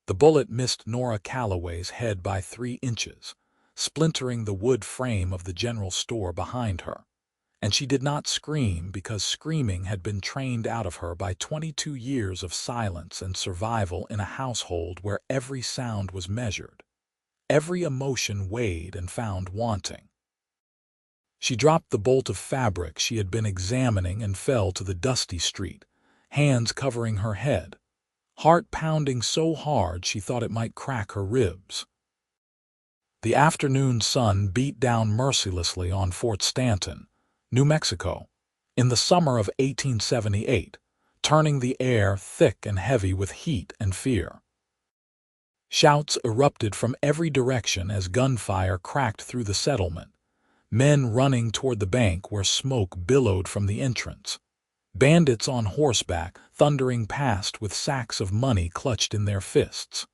The bullet missed Nora Calloway's head by 3 inches, splintering the wood frame of the general store behind her. And she did not scream because screaming had been trained out of her by 22 years of silence and survival in a household where every sound was measured, every emotion weighed and found wanting. She dropped the bolt of fabric she had been examining and fell to the dusty street, hands covering her head, heart pounding so hard she thought it might crack her ribs. The afternoon sun beat down mercilessly on Fort Stanton, New Mexico, in the summer of 1878, turning the air thick and heavy with heat and fear. Shouts erupted from every direction as gunfire cracked through the settlement, men running toward the bank where smoke billowed from the entrance, bandits on horseback thundering past with sacks of money clutched in their fists.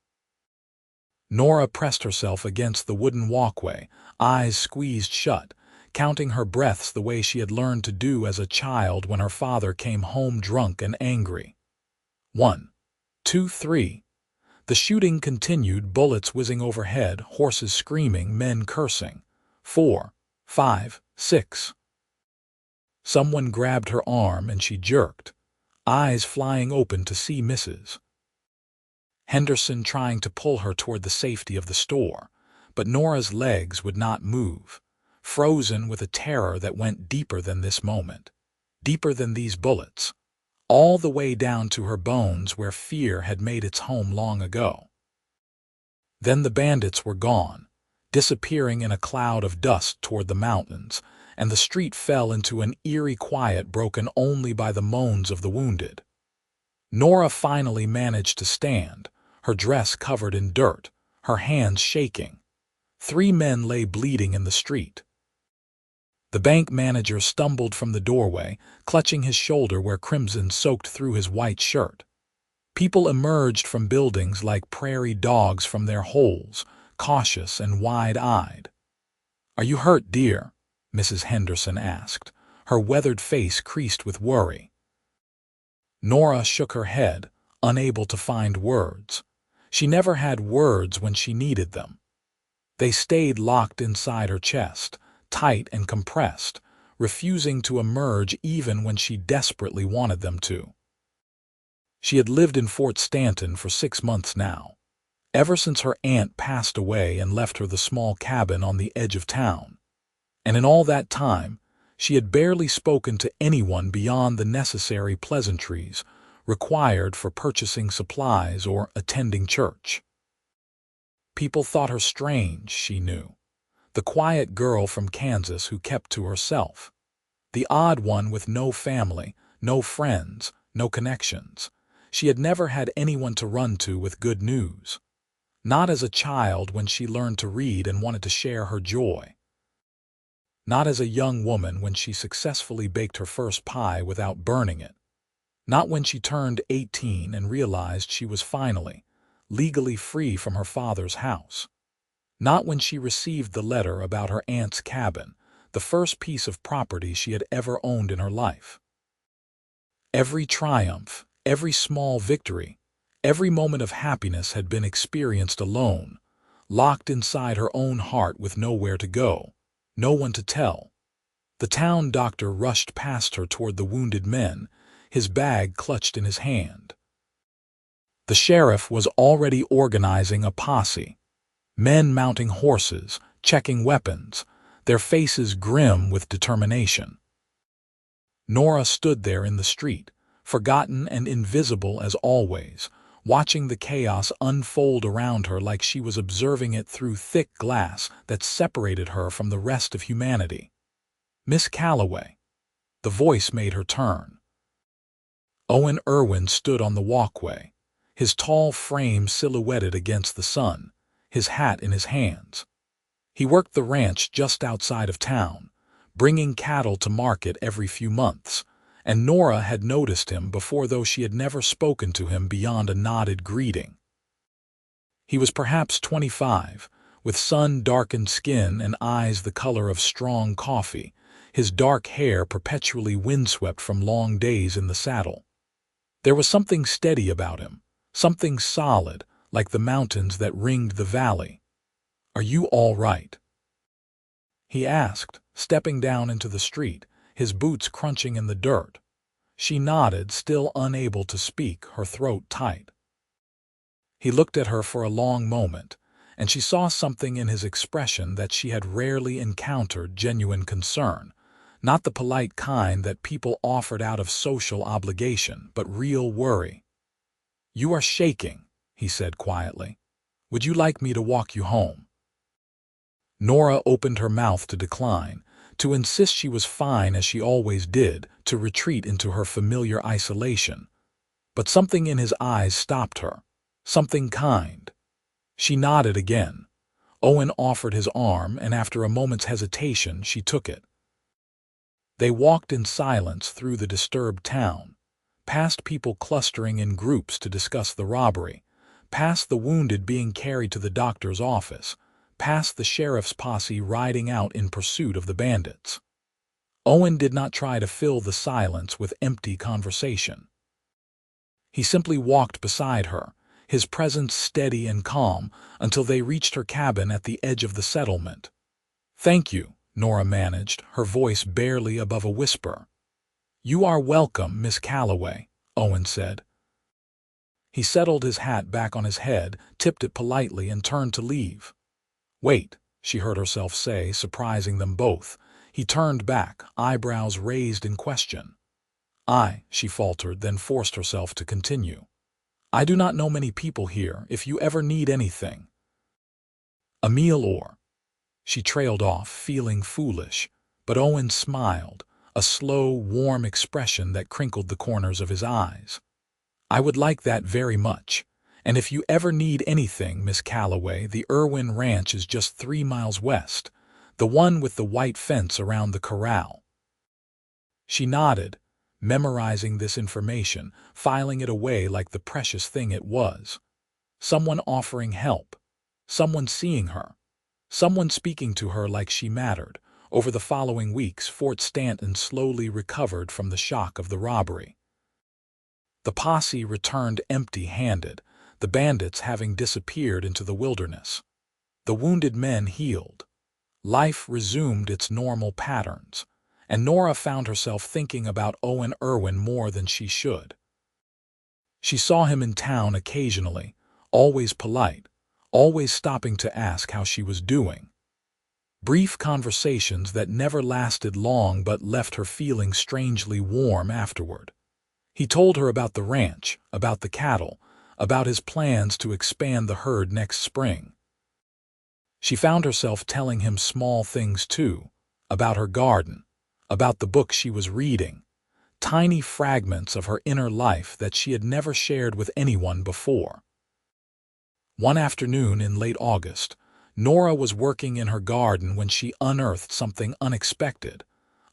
Nora pressed herself against the wooden walkway, eyes squeezed shut, counting her breaths the way she had learned to do as a child when her father came home drunk and angry. 1, 2, 3. The shooting continued, bullets whizzing overhead, horses screaming, men cursing. 4, 5, 6. Someone grabbed her arm and she jerked, eyes flying open to see Mrs. Henderson trying to pull her toward the safety of the store, but Nora's legs would not move, frozen with a terror that went deeper than this moment, deeper than these bullets, all the way down to her bones where fear had made its home long ago. Then the bandits were gone, disappearing in a cloud of dust toward the mountains, and the street fell into an eerie quiet broken only by the moans of the wounded. Nora finally managed to stand, her dress covered in dirt, her hands shaking. 3 men lay bleeding in the street. The bank manager stumbled from the doorway, clutching his shoulder where crimson soaked through his white shirt. People emerged from buildings like prairie dogs from their holes, cautious and wide-eyed. "Are you hurt, dear?" Mrs. Henderson asked, her weathered face creased with worry. Nora shook her head, unable to find words. She never had words when she needed them. They stayed locked inside her chest, tight and compressed, refusing to emerge even when she desperately wanted them to. She had lived in Fort Stanton for 6 months now, ever since her aunt passed away and left her the small cabin on the edge of town. And in all that time, she had barely spoken to anyone beyond the necessary pleasantries required for purchasing supplies or attending church. People thought her strange, she knew. The quiet girl from Kansas who kept to herself. The odd one with no family, no friends, no connections. She had never had anyone to run to with good news. Not as a child when she learned to read and wanted to share her joy. Not as a young woman when she successfully baked her first pie without burning it. Not when she turned 18 and realized she was finally, legally free from her father's house. Not when she received the letter about her aunt's cabin, the first piece of property she had ever owned in her life. Every triumph, every small victory, every moment of happiness had been experienced alone, locked inside her own heart with nowhere to go, no one to tell. The town doctor rushed past her toward the wounded men, his bag clutched in his hand. The sheriff was already organizing a posse. Men mounting horses, checking weapons, their faces grim with determination. Nora stood there in the street, forgotten and invisible as always, watching the chaos unfold around her like she was observing it through thick glass that separated her from the rest of humanity. "Miss Calloway." The voice made her turn. Owen Irwin stood on the walkway, his tall frame silhouetted against the sun, his hat in his hands. He worked the ranch just outside of town, bringing cattle to market every few months, and Nora had noticed him before, though she had never spoken to him beyond a nodded greeting. He was perhaps 25, with sun-darkened skin and eyes the color of strong coffee, his dark hair perpetually windswept from long days in the saddle. There was something steady about him, something solid, like the mountains that ringed the valley. "Are you all right?" he asked, stepping down into the street, his boots crunching in the dirt. She nodded, still unable to speak, her throat tight. He looked at her for a long moment, and she saw something in his expression that she had rarely encountered: genuine concern, not the polite kind that people offered out of social obligation, but real worry. "You are shaking," he said quietly. "Would you like me to walk you home?" Nora opened her mouth to decline, to insist she was fine as she always did, to retreat into her familiar isolation. But something in his eyes stopped her, something kind. She nodded again. Owen offered his arm, and after a moment's hesitation, she took it. They walked in silence through the disturbed town, past people clustering in groups to discuss the robbery, past the wounded being carried to the doctor's office, past the sheriff's posse riding out in pursuit of the bandits. Owen did not try to fill the silence with empty conversation. He simply walked beside her, his presence steady and calm, until they reached her cabin at the edge of the settlement. "Thank you," Nora managed, her voice barely above a whisper. "You are welcome, Miss Calloway," Owen said. He settled his hat back on his head, tipped it politely, and turned to leave. "Wait," she heard herself say, surprising them both. He turned back, eyebrows raised in question. She faltered, then forced herself to continue. "I do not know many people here. If you ever need anything, a meal or—" She trailed off, feeling foolish, but Owen smiled, a slow, warm expression that crinkled the corners of his eyes. "I would like that very much. And if you ever need anything, Miss Calloway, the Irwin Ranch is just 3 miles west, the one with the white fence around the corral." She nodded, memorizing this information, filing it away like the precious thing it was. Someone offering help, someone seeing her, someone speaking to her like she mattered. Over the following weeks, Fort Stanton slowly recovered from the shock of the robbery. The posse returned empty-handed, the bandits having disappeared into the wilderness. The wounded men healed. Life resumed its normal patterns, and Nora found herself thinking about Owen Irwin more than she should. She saw him in town occasionally, always polite, always stopping to ask how she was doing. Brief conversations that never lasted long but left her feeling strangely warm afterward. He told her about the ranch, about the cattle, about his plans to expand the herd next spring. She found herself telling him small things too, about her garden, about the book she was reading, tiny fragments of her inner life that she had never shared with anyone before. One afternoon in late August, Nora was working in her garden when she unearthed something unexpected,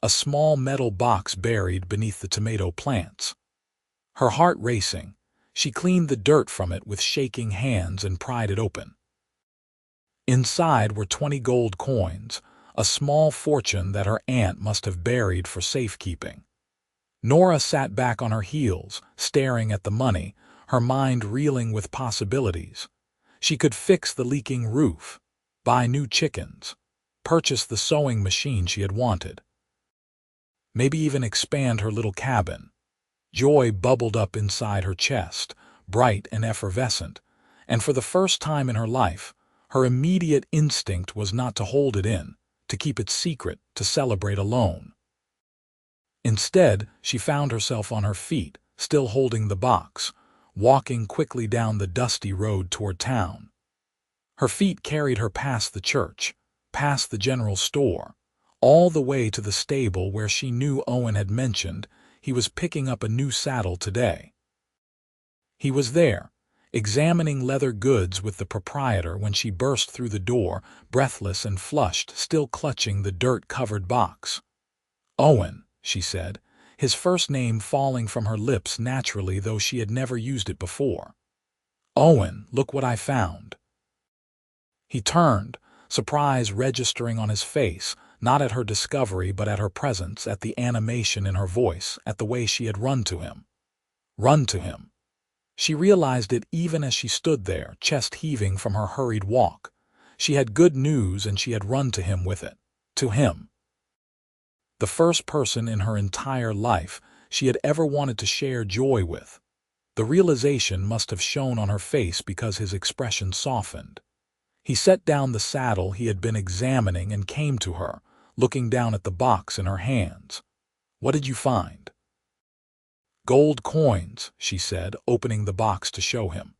a small metal box buried beneath the tomato plants. Her heart racing, she cleaned the dirt from it with shaking hands and pried it open. Inside were 20 gold coins, a small fortune that her aunt must have buried for safekeeping. Nora sat back on her heels, staring at the money, her mind reeling with possibilities. She could fix the leaking roof, buy new chickens, purchase the sewing machine she had wanted. Maybe even expand her little cabin. Joy bubbled up inside her chest, bright and effervescent, and for the first time in her life, her immediate instinct was not to hold it in, to keep it secret, to celebrate alone. Instead, she found herself on her feet, still holding the box, walking quickly down the dusty road toward town. Her feet carried her past the church, past the general store, all the way to the stable where she knew Owen had mentioned he was picking up a new saddle today. He was there, examining leather goods with the proprietor when she burst through the door, breathless and flushed, still clutching the dirt-covered box. "Owen," she said, his first name falling from her lips naturally, though she had never used it before. "Owen, look what I found." He turned, surprise registering on his face, not at her discovery but at her presence, at the animation in her voice, at the way she had run to him. Run to him. She realized it even as she stood there, chest heaving from her hurried walk. She had good news and she had run to him with it. To him. The first person in her entire life she had ever wanted to share joy with. The realization must have shone on her face because his expression softened. He set down the saddle he had been examining and came to her, looking down at the box in her hands. "What did you find?" "Gold coins," she said, opening the box to show him.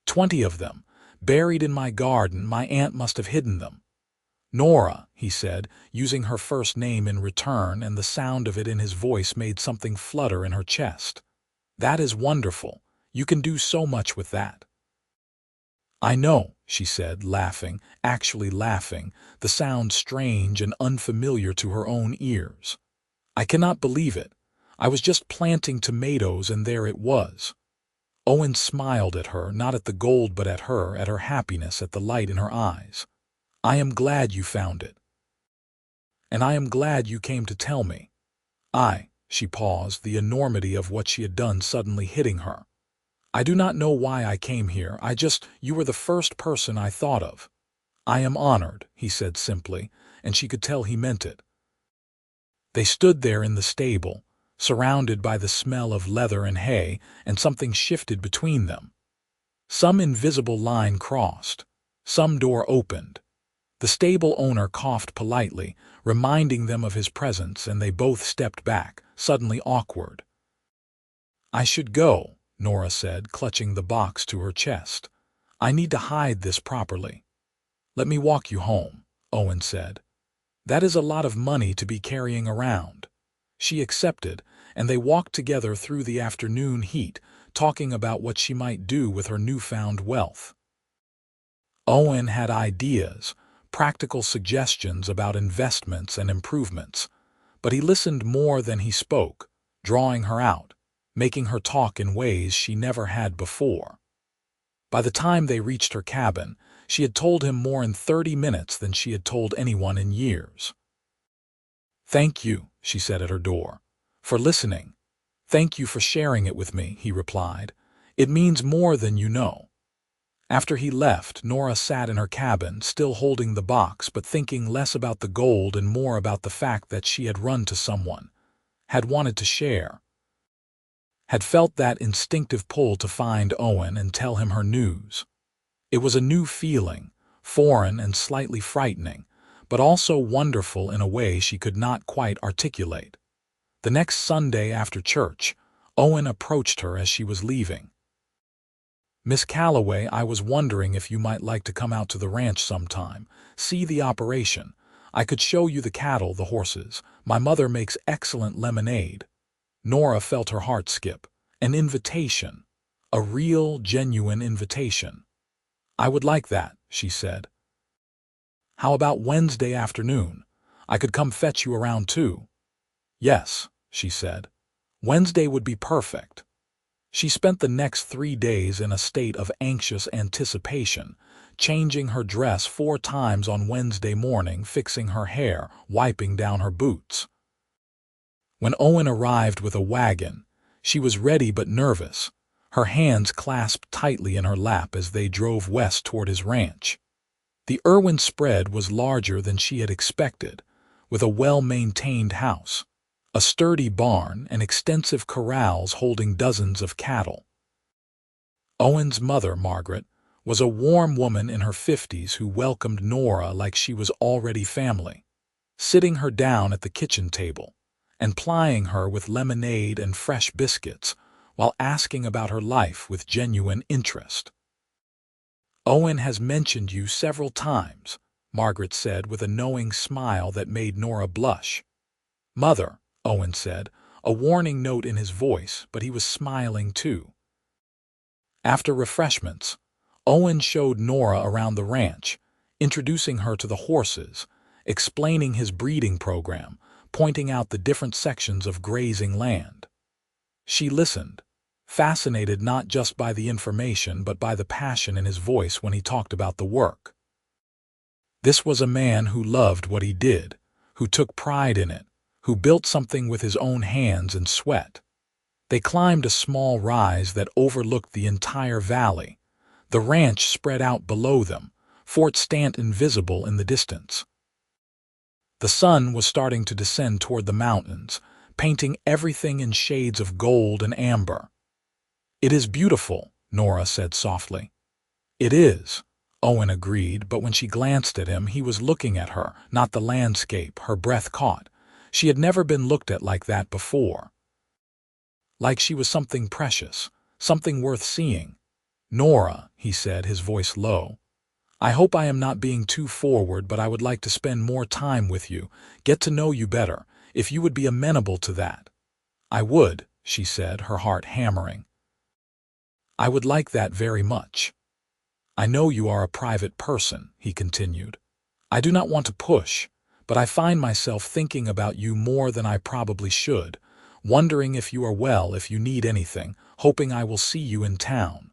20 of them, buried in my garden. My aunt must have hidden them." "Nora," he said, using her first name in return, and the sound of it in his voice made something flutter in her chest. "That is wonderful. You can do so much with that." "I know," she said, laughing, actually laughing, the sound strange and unfamiliar to her own ears. "I cannot believe it. I was just planting tomatoes and there it was." Owen smiled at her, not at the gold but at her happiness, at the light in her eyes. "I am glad you found it. And I am glad you came to tell me." She paused, the enormity of what she had done suddenly hitting her. "I do not know why I came here. You were the first person I thought of." "I am honored," he said simply, and she could tell he meant it. They stood there in the stable, surrounded by the smell of leather and hay, and something shifted between them. Some invisible line crossed. Some door opened. The stable owner coughed politely, reminding them of his presence, and they both stepped back, suddenly awkward. "I should go," Nora said, clutching the box to her chest. "I need to hide this properly." "Let me walk you home," Owen said. "That is a lot of money to be carrying around." She accepted, and they walked together through the afternoon heat, talking about what she might do with her newfound wealth. Owen had ideas, practical suggestions about investments and improvements, but he listened more than he spoke, drawing her out, making her talk in ways she never had before. By the time they reached her cabin, she had told him more in 30 minutes than she had told anyone in years. "Thank you," she said at her door, "for listening." "Thank you for sharing it with me," he replied. "It means more than you know." After he left, Nora sat in her cabin, still holding the box but thinking less about the gold and more about the fact that she had run to someone, had wanted to share, had felt that instinctive pull to find Owen and tell him her news. It was a new feeling, foreign and slightly frightening, but also wonderful in a way she could not quite articulate. The next Sunday after church, Owen approached her as she was leaving. "Miss Calloway, I was wondering if you might like to come out to the ranch sometime, see the operation. I could show you the cattle, the horses. My mother makes excellent lemonade." Nora felt her heart skip. An invitation. A real, genuine invitation. "I would like that," she said. "How about Wednesday afternoon? I could come fetch you around 2. "Yes," she said. "Wednesday would be perfect." She spent the next 3 days in a state of anxious anticipation, changing her dress 4 times on Wednesday morning, fixing her hair, wiping down her boots. When Owen arrived with a wagon, she was ready but nervous, her hands clasped tightly in her lap as they drove west toward his ranch. The Irwin spread was larger than she had expected, with a well-maintained house, a sturdy barn, and extensive corrals holding dozens of cattle. Owen's mother, Margaret, was a warm woman in her 50s who welcomed Nora like she was already family, sitting her down at the kitchen table and plying her with lemonade and fresh biscuits while asking about her life with genuine interest. "Owen has mentioned you several times," Margaret said with a knowing smile that made Nora blush. "Mother," Owen said, a warning note in his voice, but he was smiling too. After refreshments, Owen showed Nora around the ranch, introducing her to the horses, explaining his breeding program, pointing out the different sections of grazing land. She listened, fascinated not just by the information but by the passion in his voice when he talked about the work. This was a man who loved what he did, who took pride in it, who built something with his own hands and sweat. They climbed a small rise that overlooked the entire valley. The ranch spread out below them, Fort Stanton visible in the distance. The sun was starting to descend toward the mountains, painting everything in shades of gold and amber. "It is beautiful," Nora said softly. "It is," Owen agreed, but when she glanced at him, he was looking at her, not the landscape. Her breath caught. She had never been looked at like that before. Like she was something precious, something worth seeing. "Nora," he said, his voice low, "I hope I am not being too forward, but I would like to spend more time with you, get to know you better, if you would be amenable to that." "I would," she said, her heart hammering. "I would like that very much." "I know you are a private person," he continued. "I do not want to push, but I find myself thinking about you more than I probably should, wondering if you are well, if you need anything, hoping I will see you in town."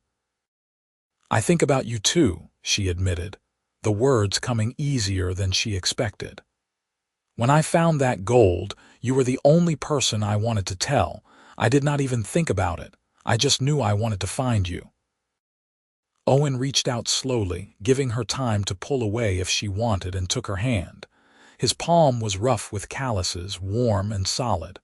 "I think about you too," she admitted, the words coming easier than she expected. "When I found that gold, you were the only person I wanted to tell. I did not even think about it. I just knew I wanted to find you." Owen reached out slowly, giving her time to pull away if she wanted, and took her hand. His palm was rough with calluses, warm and solid.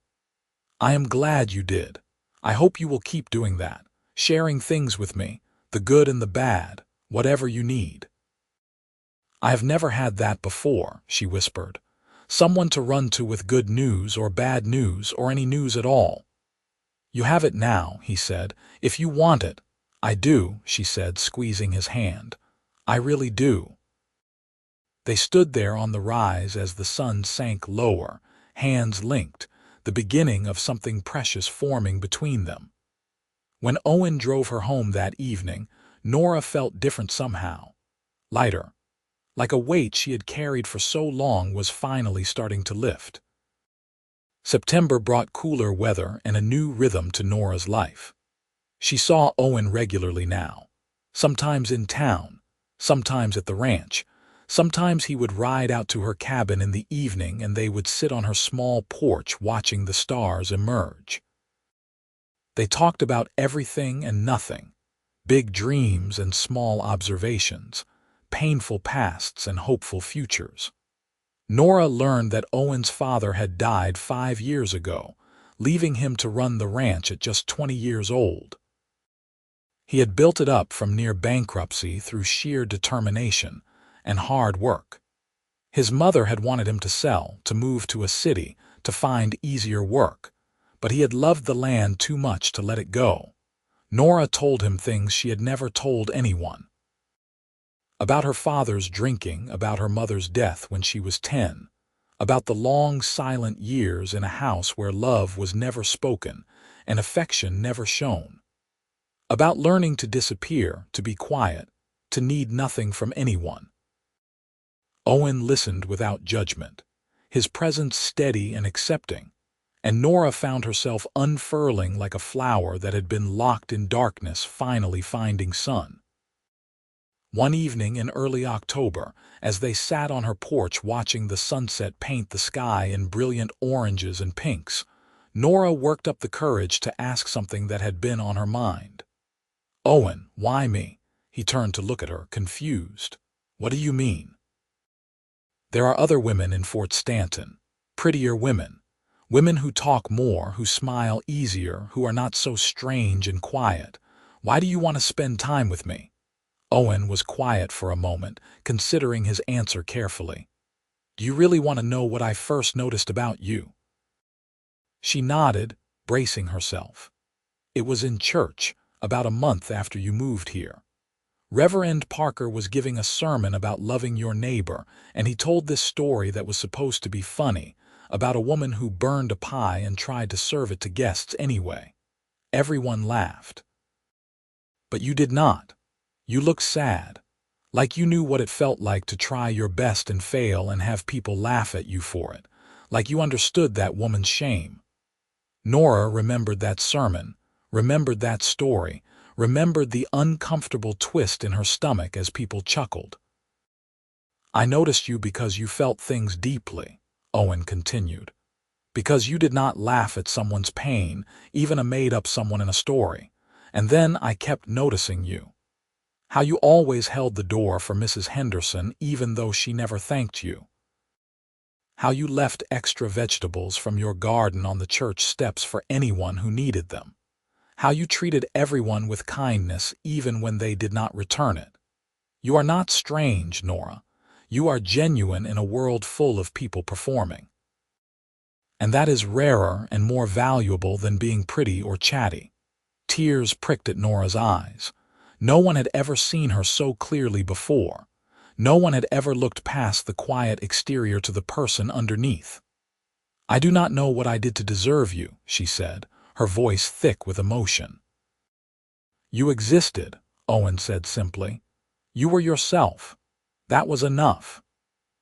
"I am glad you did. I hope you will keep doing that, sharing things with me, the good and the bad, whatever you need." "I have never had that before," she whispered. "Someone to run to with good news or bad news or any news at all." "You have it now," he said, "if you want it." "I do," she said, squeezing his hand. "I really do." They stood there on the rise as the sun sank lower, hands linked, the beginning of something precious forming between them. When Owen drove her home that evening, Nora felt different somehow. Lighter. Like a weight she had carried for so long was finally starting to lift. September brought cooler weather and a new rhythm to Nora's life. She saw Owen regularly now. Sometimes in town, sometimes at the ranch. Sometimes he would ride out to her cabin in the evening and they would sit on her small porch watching the stars emerge. They talked about everything and nothing, big dreams and small observations, painful pasts and hopeful futures. Nora learned that Owen's father had died 5 years ago, leaving him to run the ranch at just 20 years old. He had built it up from near bankruptcy through sheer determination and hard work. His mother had wanted him to sell, to move to a city, to find easier work, but he had loved the land too much to let it go. Nora told him things she had never told anyone. About her father's drinking, about her mother's death when she was 10, about the long, silent years in a house where love was never spoken and affection never shown. About learning to disappear, to be quiet, to need nothing from anyone. Owen listened without judgment, his presence steady and accepting, and Nora found herself unfurling like a flower that had been locked in darkness, finally finding sun. One evening in early October, as they sat on her porch watching the sunset paint the sky in brilliant oranges and pinks, Nora worked up the courage to ask something that had been on her mind. "Owen, why me?" He turned to look at her, confused. "What do you mean?" "There are other women in Fort Stanton, prettier women, women who talk more, who smile easier, who are not so strange and quiet. Why do you want to spend time with me?" Owen was quiet for a moment, considering his answer carefully. "Do you really want to know what I first noticed about you?" She nodded, bracing herself. "It was in church, about a month after you moved here. Reverend Parker was giving a sermon about loving your neighbor, and he told this story that was supposed to be funny, about a woman who burned a pie and tried to serve it to guests anyway. Everyone laughed. But you did not. You looked sad, like you knew what it felt like to try your best and fail and have people laugh at you for it, like you understood that woman's shame." Nora remembered that sermon, remembered that story, remembered the uncomfortable twist in her stomach as people chuckled. "I noticed you because you felt things deeply," Owen continued. because you did not laugh at someone's pain, even a made-up someone in a story. And then I kept noticing you. How you always held the door for Mrs. Henderson even though she never thanked you. How you left extra vegetables from your garden on the church steps for anyone who needed them. How you treated everyone with kindness even when they did not return it. You are not strange, Nora. You are genuine in a world full of people performing. And that is rarer and more valuable than being pretty or chatty. Tears pricked at Nora's eyes. No one had ever seen her so clearly before. No one had ever looked past the quiet exterior to the person underneath. I do not know what I did to deserve you, she said, her voice thick with emotion. You existed, Owen said simply. You were yourself. That was enough.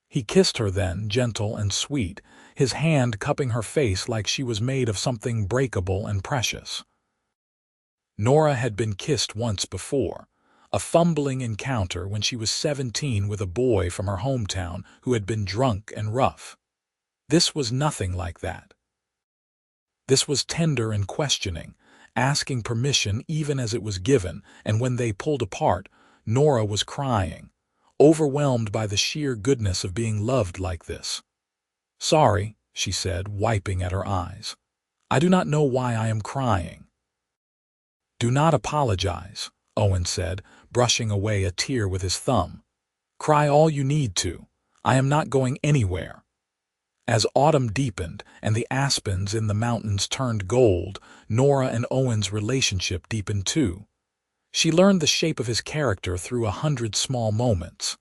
He kissed her then, gentle and sweet, his hand cupping her face like she was made of something breakable and precious. Nora had been kissed once before, a fumbling encounter when she was 17 with a boy from her hometown who had been drunk and rough. This was nothing like that. This was tender and questioning, asking permission even as it was given, and when they pulled apart, Nora was crying, overwhelmed by the sheer goodness of being loved like this. Sorry, she said, wiping at her eyes. I do not know why I am crying. Do not apologize, Owen said, brushing away a tear with his thumb. Cry all you need to. I am not going anywhere. As autumn deepened and the aspens in the mountains turned gold, Nora and Owen's relationship deepened too. She learned the shape of his character through 100 small moments.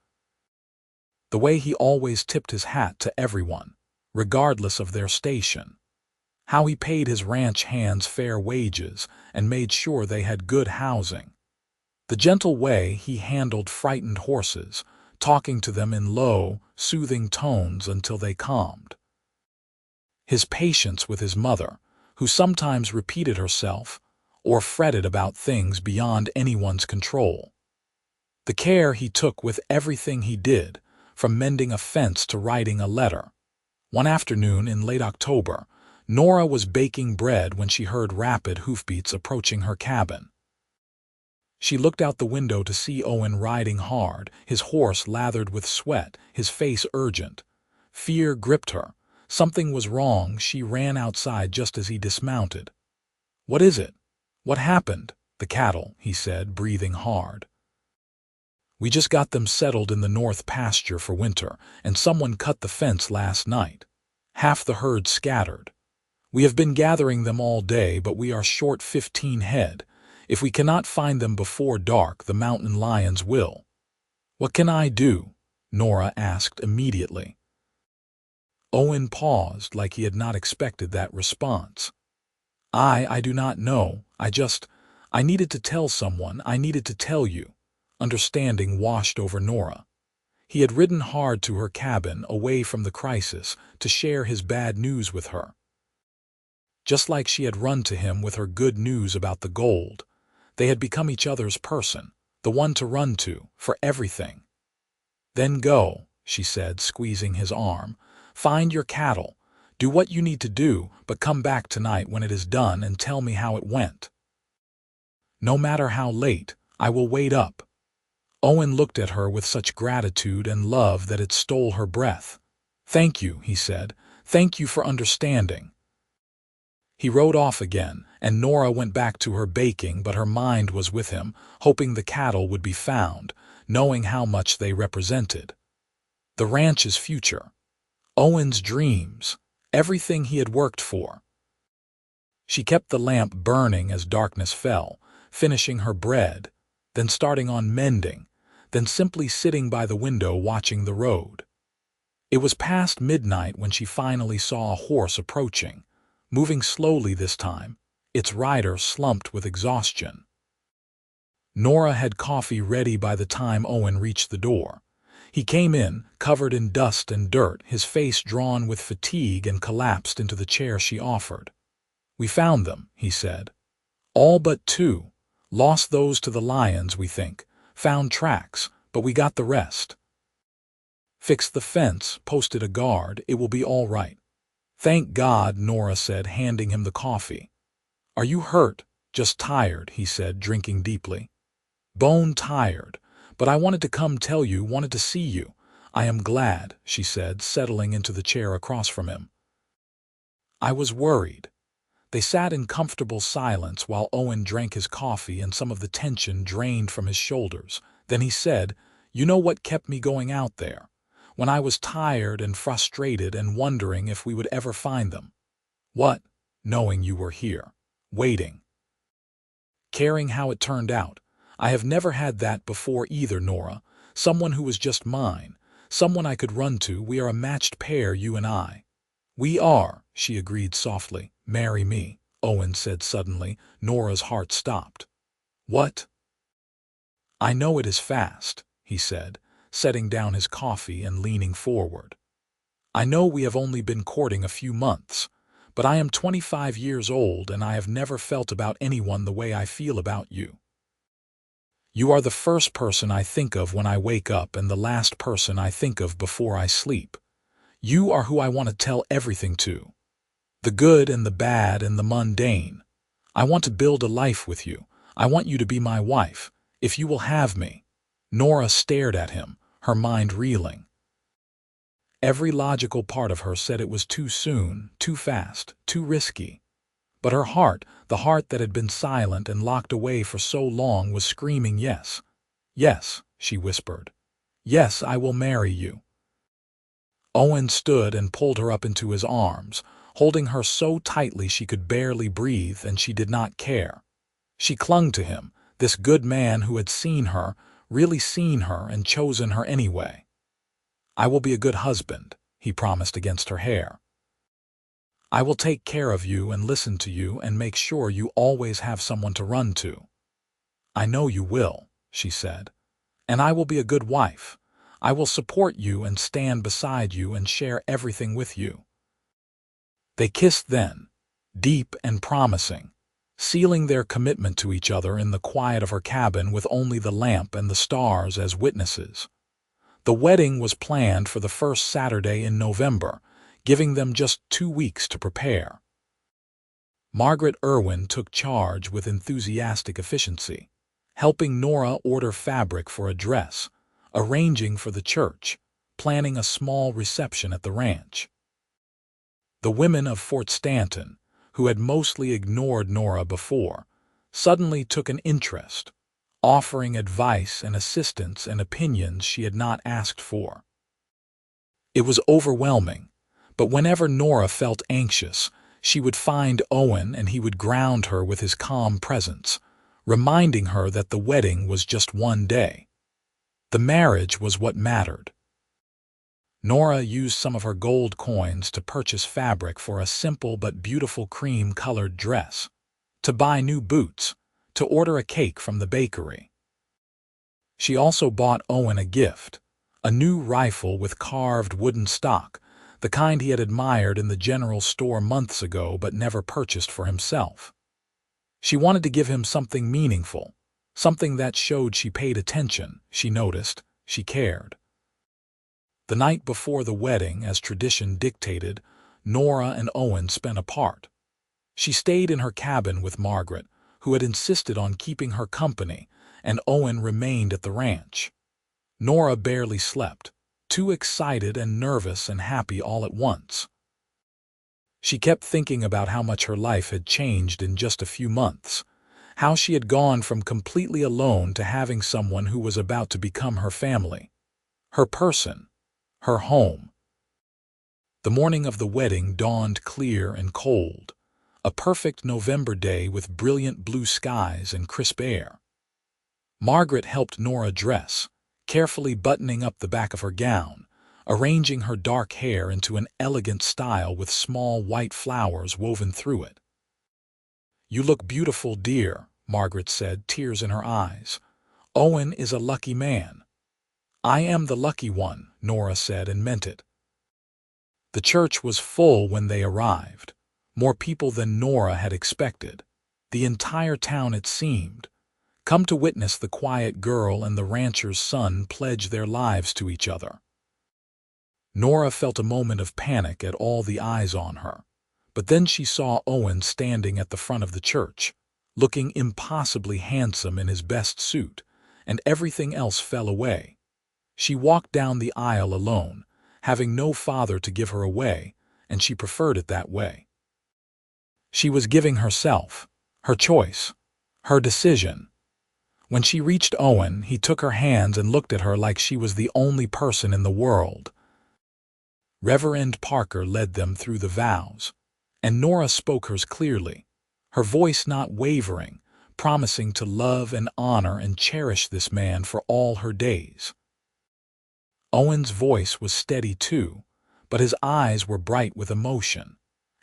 The way he always tipped his hat to everyone, regardless of their station. How he paid his ranch hands fair wages and made sure they had good housing. The gentle way he handled frightened horses, talking to them in low, soothing tones until they calmed. His patience with his mother, who sometimes repeated herself or fretted about things beyond anyone's control. The care he took with everything he did, from mending a fence to writing a letter. One afternoon in late October, Nora was baking bread when she heard rapid hoofbeats approaching her cabin. She looked out the window to see Owen riding hard, his horse lathered with sweat, his face urgent. Fear gripped her. Something was wrong. She ran outside just as he dismounted. What is it? What happened? The cattle, he said, breathing hard. We just got them settled in the north pasture for winter, and someone cut the fence last night. Half the herd scattered. We have been gathering them all day, but we are short 15 head. If we cannot find them before dark, the mountain lions will. What can I do? Nora asked immediately. Owen paused like he had not expected that response. I do not know. I needed to tell someone. I needed to tell you. Understanding washed over Nora. He had ridden hard to her cabin, away from the crisis, to share his bad news with her. Just like she had run to him with her good news about the gold, they had become each other's person, the one to run to, for everything. Then go, she said, squeezing his arm. Find your cattle. Do what you need to do, but come back tonight when it is done and tell me how it went. No matter how late, I will wait up. Owen looked at her with such gratitude and love that it stole her breath. Thank you, he said. Thank you for understanding. He rode off again, and Nora went back to her baking, but her mind was with him, hoping the cattle would be found, knowing how much they represented. The ranch's future. Owen's dreams. Everything he had worked for. She kept the lamp burning as darkness fell, finishing her bread, then starting on mending, then simply sitting by the window watching the road. It was past midnight when she finally saw a horse approaching, moving slowly this time, its rider slumped with exhaustion. Nora had coffee ready by the time Owen reached the door. He came in, covered in dust and dirt, his face drawn with fatigue, and collapsed into the chair she offered. We found them, he said. All but 2. Lost those to the lions, we think. Found tracks, but we got the rest. Fixed the fence, posted a guard, it will be all right. "Thank God," Nora said, handing him the coffee. "Are you hurt?" "Just tired," he said, drinking deeply. "Bone tired. But I wanted to come tell you, wanted to see you." "I am glad," she said, settling into the chair across from him. "I was worried." They sat in comfortable silence while Owen drank his coffee and some of the tension drained from his shoulders. Then he said, "You know what kept me going out there? When I was tired and frustrated and wondering if we would ever find them." "What?" "Knowing you were here. Waiting. Caring how it turned out. I have never had that before either, Nora. Someone who was just mine. Someone I could run to. We are a matched pair, you and I." "We are," she agreed softly. "Marry me," Owen said suddenly. Nora's heart stopped. "What?" "I know it is fast," he said, setting down his coffee and leaning forward. "I know we have only been courting a few months, but I am 25 years old and I have never felt about anyone the way I feel about you. You are the first person I think of when I wake up and the last person I think of before I sleep. You are who I want to tell everything to. The good and the bad and the mundane. I want to build a life with you. I want you to be my wife, if you will have me." Nora stared at him, her mind reeling. Every logical part of her said it was too soon, too fast, too risky. But her heart, the heart that had been silent and locked away for so long, was screaming yes. "Yes," she whispered. "Yes, I will marry you." Owen stood and pulled her up into his arms, holding her so tightly she could barely breathe, and she did not care. She clung to him, this good man who had seen her, really seen her, and chosen her anyway. "I will be a good husband," he promised against her hair. "I will take care of you and listen to you and make sure you always have someone to run to." "I know you will," she said. "And I will be a good wife. I will support you and stand beside you and share everything with you." They kissed then, deep and promising, sealing their commitment to each other in the quiet of her cabin with only the lamp and the stars as witnesses. The wedding was planned for the first Saturday in November, giving them just 2 weeks to prepare. Margaret Irwin took charge with enthusiastic efficiency, helping Nora order fabric for a dress, arranging for the church, planning a small reception at the ranch. The women of Fort Stanton, who had mostly ignored Nora before, suddenly took an interest, offering advice and assistance and opinions she had not asked for. It was overwhelming, but whenever Nora felt anxious, she would find Owen and he would ground her with his calm presence, reminding her that the wedding was just one day. The marriage was what mattered. Nora used some of her gold coins to purchase fabric for a simple but beautiful cream-colored dress, to buy new boots, to order a cake from the bakery. She also bought Owen a gift, a new rifle with carved wooden stock, the kind he had admired in the general store months ago but never purchased for himself. She wanted to give him something meaningful, something that showed she paid attention, she noticed, she cared. The night before the wedding, as tradition dictated, Nora and Owen spent apart. She stayed in her cabin with Margaret, who had insisted on keeping her company, and Owen remained at the ranch. Nora barely slept, too excited and nervous and happy all at once. She kept thinking about how much her life had changed in just a few months, how she had gone from completely alone to having someone who was about to become her family, her person, her home. The morning of the wedding dawned clear and cold, a perfect November day with brilliant blue skies and crisp air. Margaret helped Nora dress, carefully buttoning up the back of her gown, arranging her dark hair into an elegant style with small white flowers woven through it. "You look beautiful, dear," Margaret said, tears in her eyes. "Owen is a lucky man." "I am the lucky one," Nora said, and meant it. The church was full when they arrived, more people than Nora had expected. The entire town, it seemed, come to witness the quiet girl and the rancher's son pledge their lives to each other. Nora felt a moment of panic at all the eyes on her, but then she saw Owen standing at the front of the church, looking impossibly handsome in his best suit, and everything else fell away. She walked down the aisle alone, having no father to give her away, and she preferred it that way. She was giving herself, her choice, her decision. When she reached Owen, he took her hands and looked at her like she was the only person in the world. Reverend Parker led them through the vows, and Nora spoke hers clearly, her voice not wavering, promising to love and honor and cherish this man for all her days. Owen's voice was steady too, but his eyes were bright with emotion,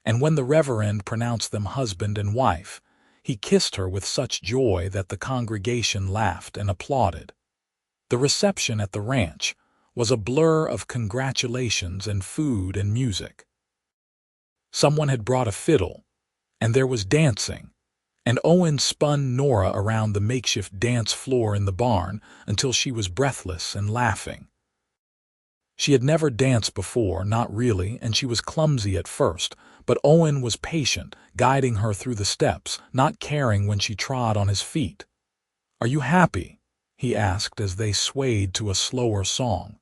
and when the Reverend pronounced them husband and wife, he kissed her with such joy that the congregation laughed and applauded. The reception at the ranch was a blur of congratulations and food and music. Someone had brought a fiddle, and there was dancing, and Owen spun Nora around the makeshift dance floor in the barn until she was breathless and laughing. She had never danced before, not really, and she was clumsy at first, but Owen was patient, guiding her through the steps, not caring when she trod on his feet. "Are you happy?" he asked as they swayed to a slower song.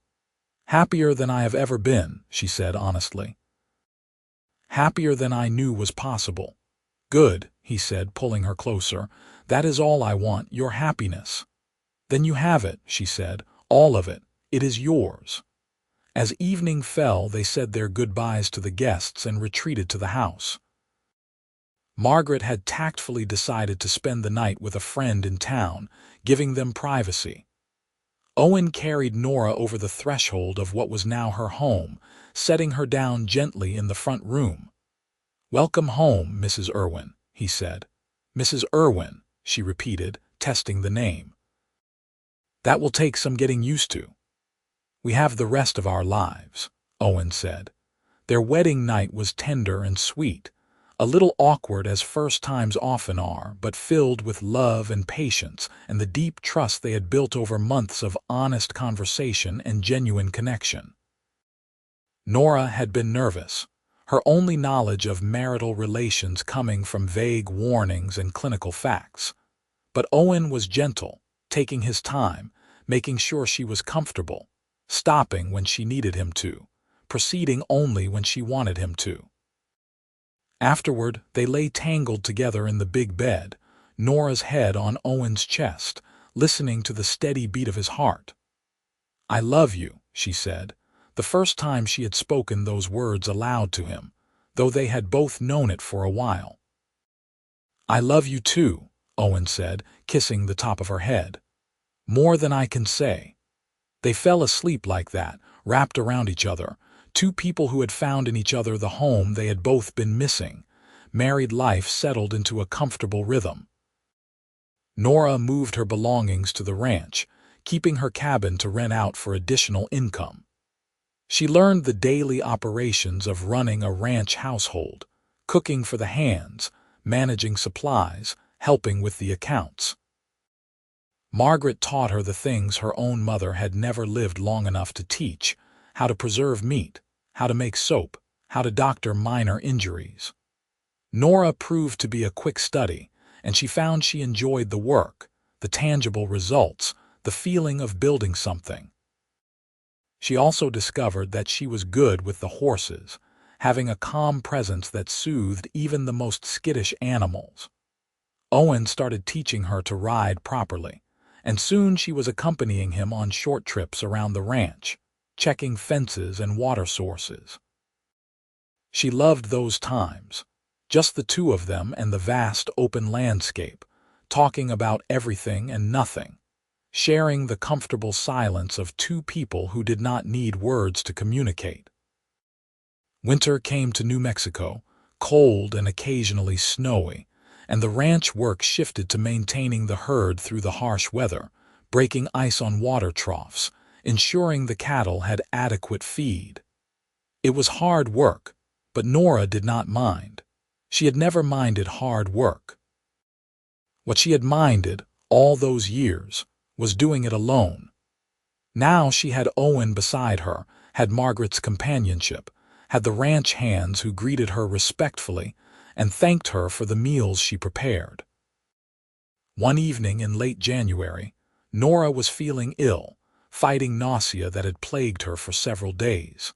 "Happier than I have ever been," she said honestly. "Happier than I knew was possible." "Good," he said, pulling her closer. "That is all I want, your happiness." "Then you have it," she said, "all of it. It is yours." As evening fell, they said their goodbyes to the guests and retreated to the house. Margaret had tactfully decided to spend the night with a friend in town, giving them privacy. Owen carried Nora over the threshold of what was now her home, setting her down gently in the front room. "Welcome home, Mrs. Irwin," he said. "Mrs. Irwin," she repeated, testing the name. "That will take some getting used to." "We have the rest of our lives," Owen said. Their wedding night was tender and sweet, a little awkward as first times often are, but filled with love and patience and the deep trust they had built over months of honest conversation and genuine connection. Nora had been nervous, her only knowledge of marital relations coming from vague warnings and clinical facts. But Owen was gentle, taking his time, making sure she was comfortable, stopping when she needed him to, proceeding only when she wanted him to. Afterward, they lay tangled together in the big bed, Nora's head on Owen's chest, listening to the steady beat of his heart. "I love you," she said, the first time she had spoken those words aloud to him, though they had both known it for a while. "I love you too," Owen said, kissing the top of her head. "More than I can say." They fell asleep like that, wrapped around each other, two people who had found in each other the home they had both been missing. Married life settled into a comfortable rhythm. Nora moved her belongings to the ranch, keeping her cabin to rent out for additional income. She learned the daily operations of running a ranch household, cooking for the hands, managing supplies, helping with the accounts. Margaret taught her the things her own mother had never lived long enough to teach: how to preserve meat, how to make soap, how to doctor minor injuries. Nora proved to be a quick study, and she found she enjoyed the work, the tangible results, the feeling of building something. She also discovered that she was good with the horses, having a calm presence that soothed even the most skittish animals. Owen started teaching her to ride properly, and soon she was accompanying him on short trips around the ranch, checking fences and water sources. She loved those times, just the two of them and the vast open landscape, talking about everything and nothing, sharing the comfortable silence of two people who did not need words to communicate. Winter came to New Mexico, cold and occasionally snowy, and the ranch work shifted to maintaining the herd through the harsh weather, breaking ice on water troughs, ensuring the cattle had adequate feed. It was hard work, but Nora did not mind. She had never minded hard work. What she had minded, all those years, was doing it alone. Now she had Owen beside her, had Margaret's companionship, had the ranch hands who greeted her respectfully and thanked her for the meals she prepared. One evening in late January, Nora was feeling ill, fighting nausea that had plagued her for several days.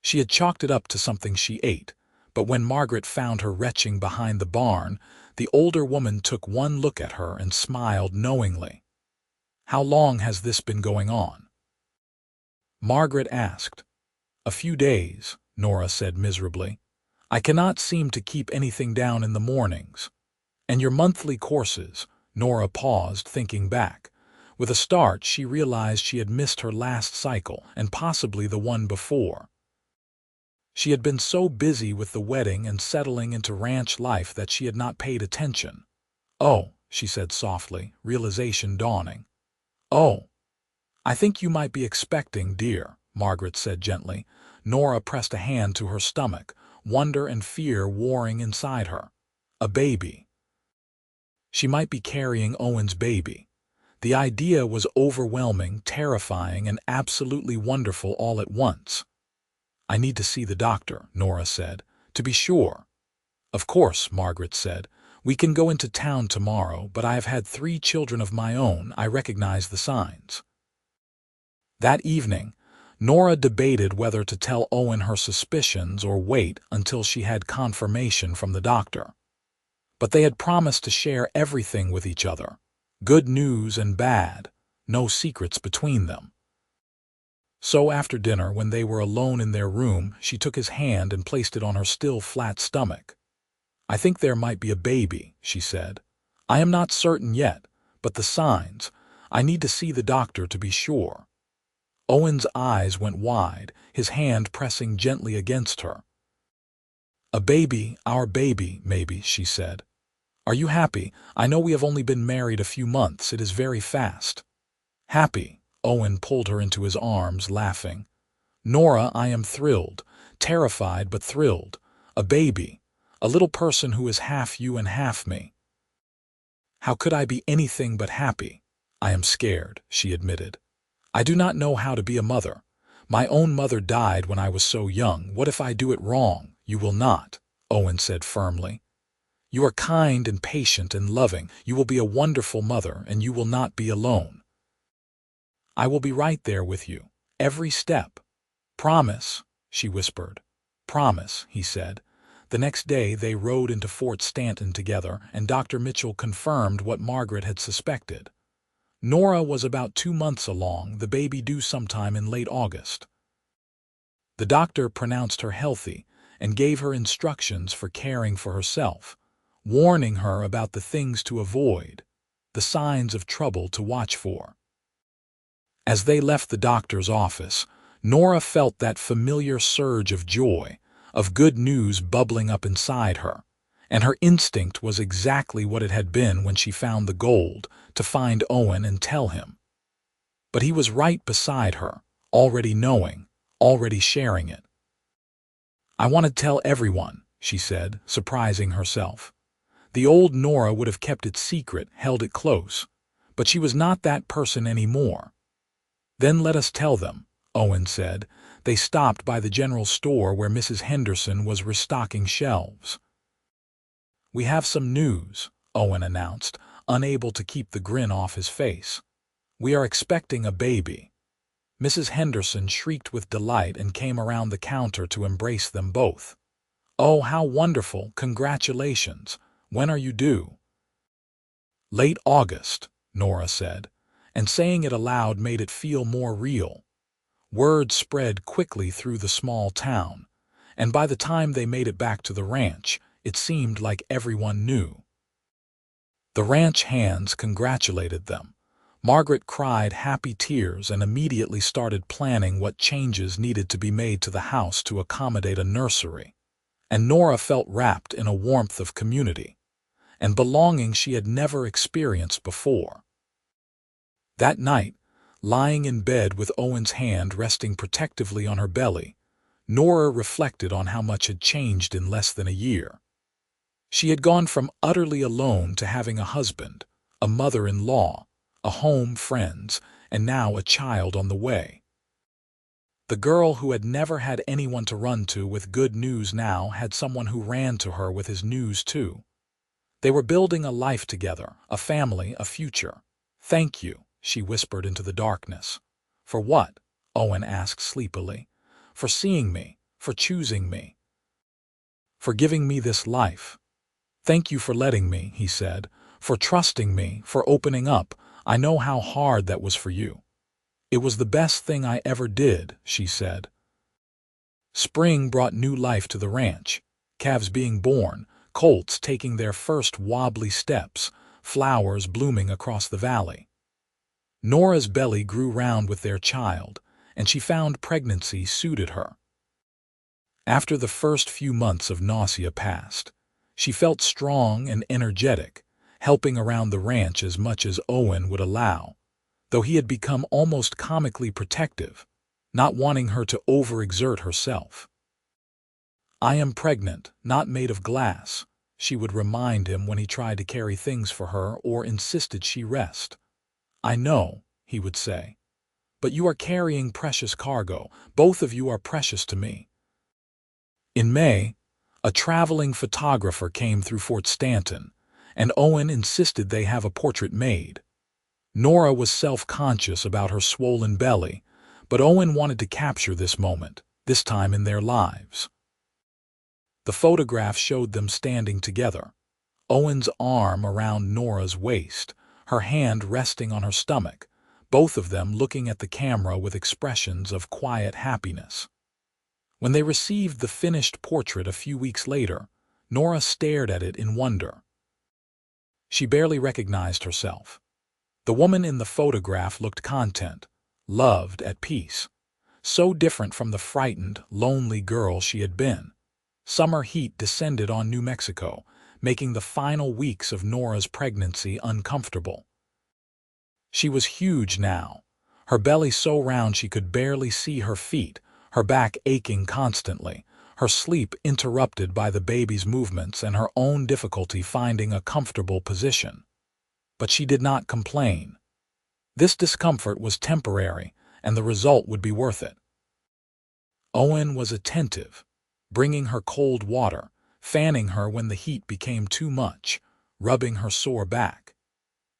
She had chalked it up to something she ate, but when Margaret found her retching behind the barn, the older woman took one look at her and smiled knowingly. "How long has this been going on?" Margaret asked. "A few days," Nora said miserably. "I cannot seem to keep anything down in the mornings." "And your monthly courses?" Nora paused, thinking back. With a start, she realized she had missed her last cycle, and possibly the one before. She had been so busy with the wedding and settling into ranch life that she had not paid attention. "Oh," she said softly, realization dawning. "Oh, I think you might be expecting, dear," Margaret said gently. Nora pressed a hand to her stomach, wonder and fear warring inside her. A baby. She might be carrying Owen's baby. The idea was overwhelming, terrifying, and absolutely wonderful all at once. "I need to see the doctor," Nora said. "To be sure." "Of course," Margaret said. "We can go into town tomorrow, but I have had 3 children of my own. I recognize the signs." That evening, Nora debated whether to tell Owen her suspicions or wait until she had confirmation from the doctor. But they had promised to share everything with each other, good news and bad, no secrets between them. So after dinner, when they were alone in their room, she took his hand and placed it on her still flat stomach. "I think there might be a baby," she said. "I am not certain yet, but the signs, I need to see the doctor to be sure." Owen's eyes went wide, his hand pressing gently against her. "A baby, our baby, maybe," she said. "Are you happy? I know we have only been married a few months. It is very fast." "Happy?" Owen pulled her into his arms, laughing. "Nora, I am thrilled, terrified but thrilled. A baby, a little person who is half you and half me." "How could I be anything but happy?" "I am scared," she admitted. "I do not know how to be a mother. My own mother died when I was so young. What if I do it wrong?" "You will not," Owen said firmly. "You are kind and patient and loving. You will be a wonderful mother, and you will not be alone. I will be right there with you, every step." "Promise," she whispered. "Promise," he said. The next day they rode into Fort Stanton together, and Dr. Mitchell confirmed what Margaret had suspected. Nora was about 2 months along, the baby due sometime in late August. The doctor pronounced her healthy and gave her instructions for caring for herself, warning her about the things to avoid, the signs of trouble to watch for. As they left the doctor's office, Nora felt that familiar surge of joy, of good news bubbling up inside her, and her instinct was exactly what it had been when she found the gold, to find Owen and tell him. But he was right beside her, already knowing, already sharing it. "I want to tell everyone," she said, surprising herself. The old Nora would have kept it secret, held it close, but she was not that person anymore. "Then let us tell them," Owen said. They stopped by the general store where Mrs. Henderson was restocking shelves. "We have some news," Owen announced, unable to keep the grin off his face. "We are expecting a baby." Mrs. Henderson shrieked with delight and came around the counter to embrace them both. "Oh, how wonderful! Congratulations! When are you due?" "Late August," Nora said, and saying it aloud made it feel more real. Word spread quickly through the small town, and by the time they made it back to the ranch, it seemed like everyone knew. The ranch hands congratulated them. Margaret cried happy tears and immediately started planning what changes needed to be made to the house to accommodate a nursery. And Nora felt wrapped in a warmth of community and belonging she had never experienced before. That night, lying in bed with Owen's hand resting protectively on her belly, Nora reflected on how much had changed in less than a year. She had gone from utterly alone to having a husband, a mother-in-law, a home, friends, and now a child on the way. The girl who had never had anyone to run to with good news now had someone who ran to her with his news too. They were building a life together, a family, a future. "Thank you," she whispered into the darkness. "For what?" Owen asked sleepily. "For seeing me, for choosing me, for giving me this life. Thank you for letting me," he said, "for trusting me, for opening up. I know how hard that was for you." "It was the best thing I ever did," she said. Spring brought new life to the ranch, calves being born, colts taking their first wobbly steps, flowers blooming across the valley. Nora's belly grew round with their child, and she found pregnancy suited her. After the first few months of nausea passed, she felt strong and energetic, helping around the ranch as much as Owen would allow, though he had become almost comically protective, not wanting her to overexert herself. "I am pregnant, not made of glass," she would remind him when he tried to carry things for her or insisted she rest. "I know," he would say, "but you are carrying precious cargo. Both of you are precious to me." In May, a traveling photographer came through Fort Stanton, and Owen insisted they have a portrait made. Nora was self-conscious about her swollen belly, but Owen wanted to capture this moment, this time in their lives. The photograph showed them standing together, Owen's arm around Nora's waist, her hand resting on her stomach, both of them looking at the camera with expressions of quiet happiness. When they received the finished portrait a few weeks later, Nora stared at it in wonder. She barely recognized herself. The woman in the photograph looked content, loved, at peace. So different from the frightened, lonely girl she had been. Summer heat descended on New Mexico, making the final weeks of Nora's pregnancy uncomfortable. She was huge now, her belly so round she could barely see her feet, her back aching constantly, her sleep interrupted by the baby's movements and her own difficulty finding a comfortable position. But she did not complain. This discomfort was temporary, and the result would be worth it. Owen was attentive, bringing her cold water, fanning her when the heat became too much, rubbing her sore back.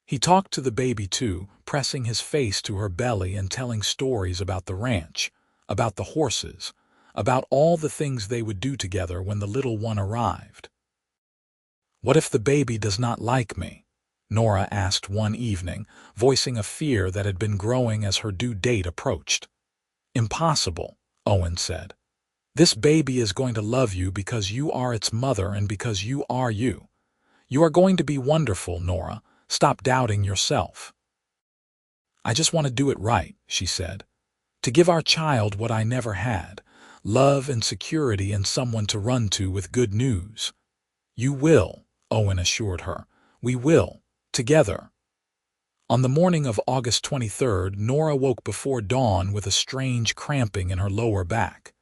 He talked to the baby too, pressing his face to her belly and telling stories about the ranch, about the horses, about all the things they would do together when the little one arrived. "What if the baby does not like me?" Nora asked one evening, voicing a fear that had been growing as her due date approached. "Impossible," Owen said. "This baby is going to love you because you are its mother and because you are you. You are going to be wonderful, Nora. Stop doubting yourself." "I just want to do it right," she said. "To give our child what I never had, love and security and someone to run to with good news." "You will," Owen assured her. "We will. Together." On the morning of August 23rd, Nora woke before dawn with a strange cramping in her lower back.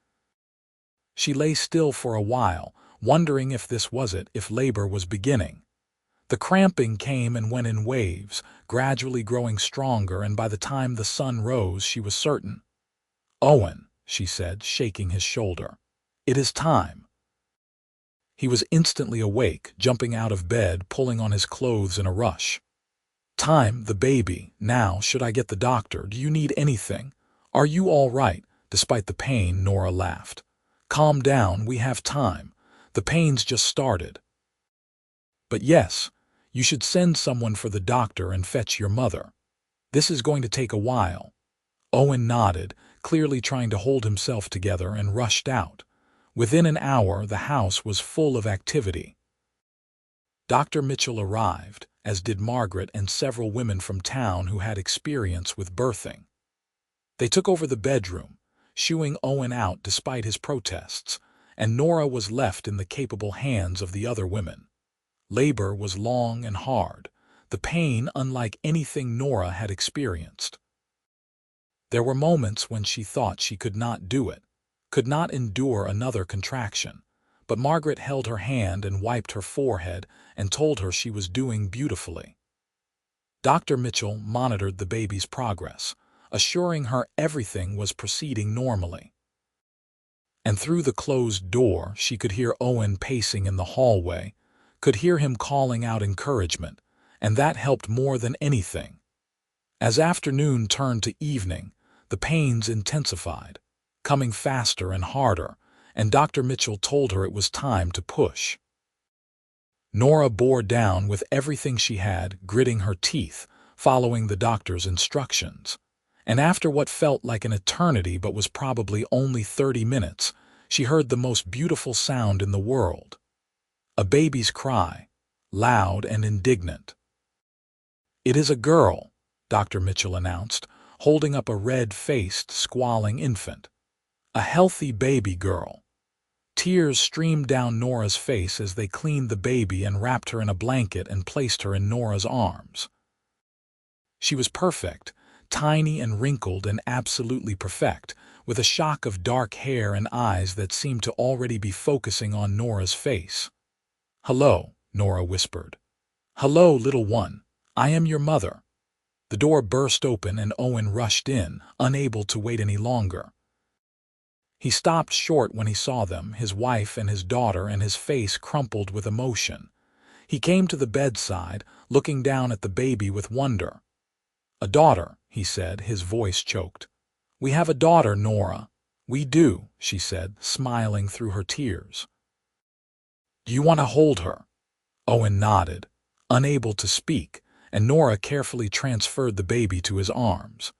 She lay still for a while, wondering if this was it, if labor was beginning. The cramping came and went in waves, gradually growing stronger, and by the time the sun rose, she was certain. "Owen," she said, shaking his shoulder, "it is time." He was instantly awake, jumping out of bed, pulling on his clothes in a rush. "Time, the baby. Now, should I get the doctor? Do you need anything? Are you all right?" Despite the pain, Nora laughed. "Calm down, we have time. The pain's just started." "But yes, you should send someone for the doctor and fetch your mother. This is going to take a while." Owen nodded, clearly trying to hold himself together, and rushed out. Within an hour, the house was full of activity. Dr. Mitchell arrived, as did Margaret and several women from town who had experience with birthing. They took over the bedroom, shooing Owen out despite his protests, and Nora was left in the capable hands of the other women. Labor was long and hard, the pain unlike anything Nora had experienced. There were moments when she thought she could not do it, could not endure another contraction, but Margaret held her hand and wiped her forehead and told her she was doing beautifully. Dr. Mitchell monitored the baby's progress, assuring her everything was proceeding normally. And through the closed door, she could hear Owen pacing in the hallway, could hear him calling out encouragement, and that helped more than anything. As afternoon turned to evening, the pains intensified, coming faster and harder, and Dr. Mitchell told her it was time to push. Nora bore down with everything she had, gritting her teeth, following the doctor's instructions. And after what felt like an eternity but was probably only 30 minutes, she heard the most beautiful sound in the world. A baby's cry, loud and indignant. "It is a girl," Dr. Mitchell announced, holding up a red-faced, squalling infant. A healthy baby girl. Tears streamed down Nora's face as they cleaned the baby and wrapped her in a blanket and placed her in Nora's arms. She was perfect, tiny and wrinkled and absolutely perfect, with a shock of dark hair and eyes that seemed to already be focusing on Nora's face. "Hello," Nora whispered. "Hello, little one. I am your mother." The door burst open and Owen rushed in, unable to wait any longer. He stopped short when he saw them, his wife and his daughter, and his face crumpled with emotion. He came to the bedside, looking down at the baby with wonder. "A daughter," he said, his voice choked. "We have a daughter, Nora." "We do," she said, smiling through her tears. "Do you want to hold her?" Owen nodded, unable to speak, and Nora carefully transferred the baby to his arms.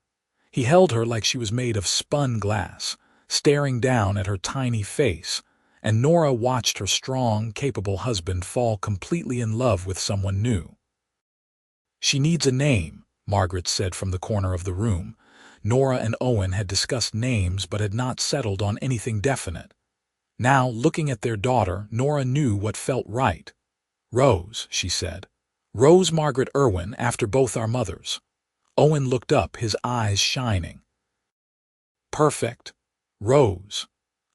He held her like she was made of spun glass, staring down at her tiny face, and Nora watched her strong, capable husband fall completely in love with someone new. "She needs a name," Margaret said from the corner of the room. Nora and Owen had discussed names but had not settled on anything definite. Now, looking at their daughter, Nora knew what felt right. "Rose," she said. "Rose Margaret Irwin, after both our mothers." Owen looked up, his eyes shining. "Perfect. Rose.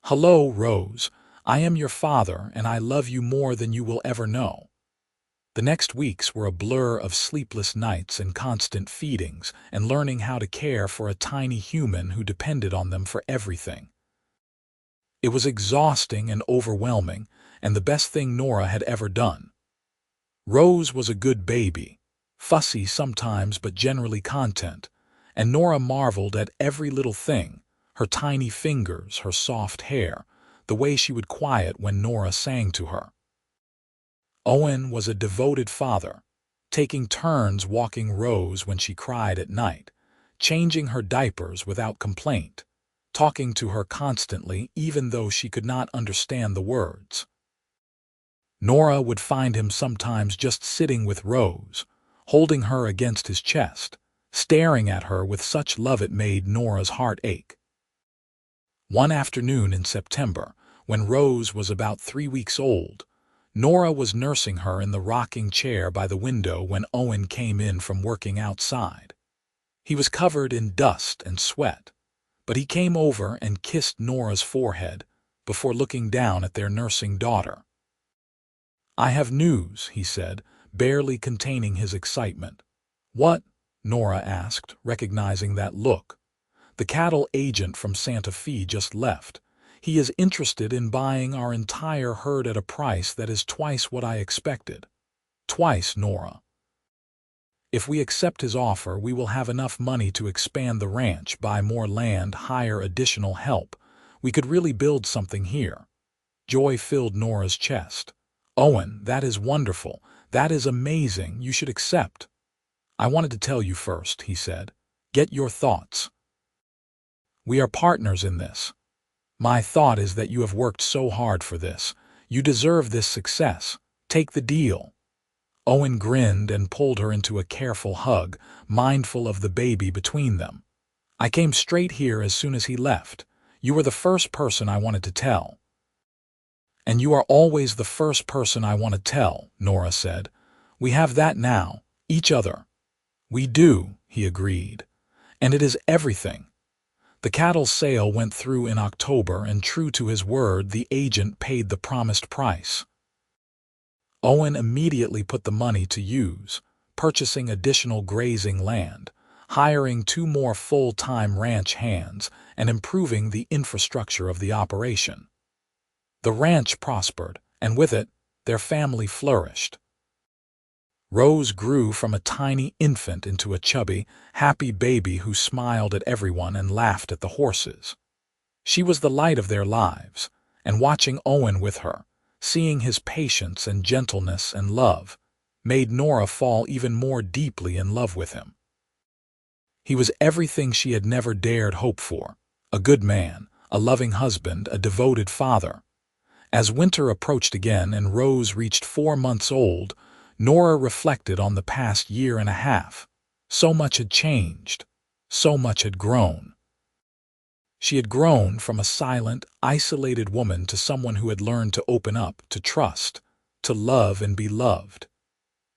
Hello, Rose. I am your father, and I love you more than you will ever know." The next weeks were a blur of sleepless nights and constant feedings and learning how to care for a tiny human who depended on them for everything. It was exhausting and overwhelming, and the best thing Nora had ever done. Rose was a good baby, fussy sometimes but generally content, and Nora marveled at every little thing, her tiny fingers, her soft hair, the way she would quiet when Nora sang to her. Owen was a devoted father, taking turns walking Rose when she cried at night, changing her diapers without complaint, talking to her constantly even though she could not understand the words. Nora would find him sometimes just sitting with Rose, holding her against his chest, staring at her with such love it made Nora's heart ache. One afternoon in September, when Rose was about 3 weeks old, Nora was nursing her in the rocking chair by the window when Owen came in from working outside. He was covered in dust and sweat, but he came over and kissed Nora's forehead before looking down at their nursing daughter. "I have news," he said, barely containing his excitement. "What?" Nora asked, recognizing that look. "The cattle agent from Santa Fe just left. He is interested in buying our entire herd at a price that is twice what I expected." "Twice, Nora." "If we accept his offer, we will have enough money to expand the ranch, buy more land, hire additional help. We could really build something here." Joy filled Nora's chest. "Owen, that is wonderful. That is amazing. You should accept." "I wanted to tell you first," he said. "Get your thoughts." "We are partners in this. My thought is that you have worked so hard for this. You deserve this success. Take the deal." Owen grinned and pulled her into a careful hug, mindful of the baby between them. "I came straight here as soon as he left. You were the first person I wanted to tell." "And you are always the first person I want to tell," Nora said. "We have that now, each other." "We do," he agreed. "And it is everything." The cattle sale went through in October, and true to his word, the agent paid the promised price. Owen immediately put the money to use, purchasing additional grazing land, hiring 2 more full-time ranch hands, and improving the infrastructure of the operation. The ranch prospered, and with it, their family flourished. Rose grew from a tiny infant into a chubby, happy baby who smiled at everyone and laughed at the horses. She was the light of their lives, and watching Owen with her, seeing his patience and gentleness and love, made Nora fall even more deeply in love with him. He was everything she had never dared hope for: a good man, a loving husband, a devoted father. As winter approached again and Rose reached 4 months old, Nora reflected on the past year and a half. So much had changed. So much had grown. She had grown from a silent, isolated woman to someone who had learned to open up, to trust, to love and be loved.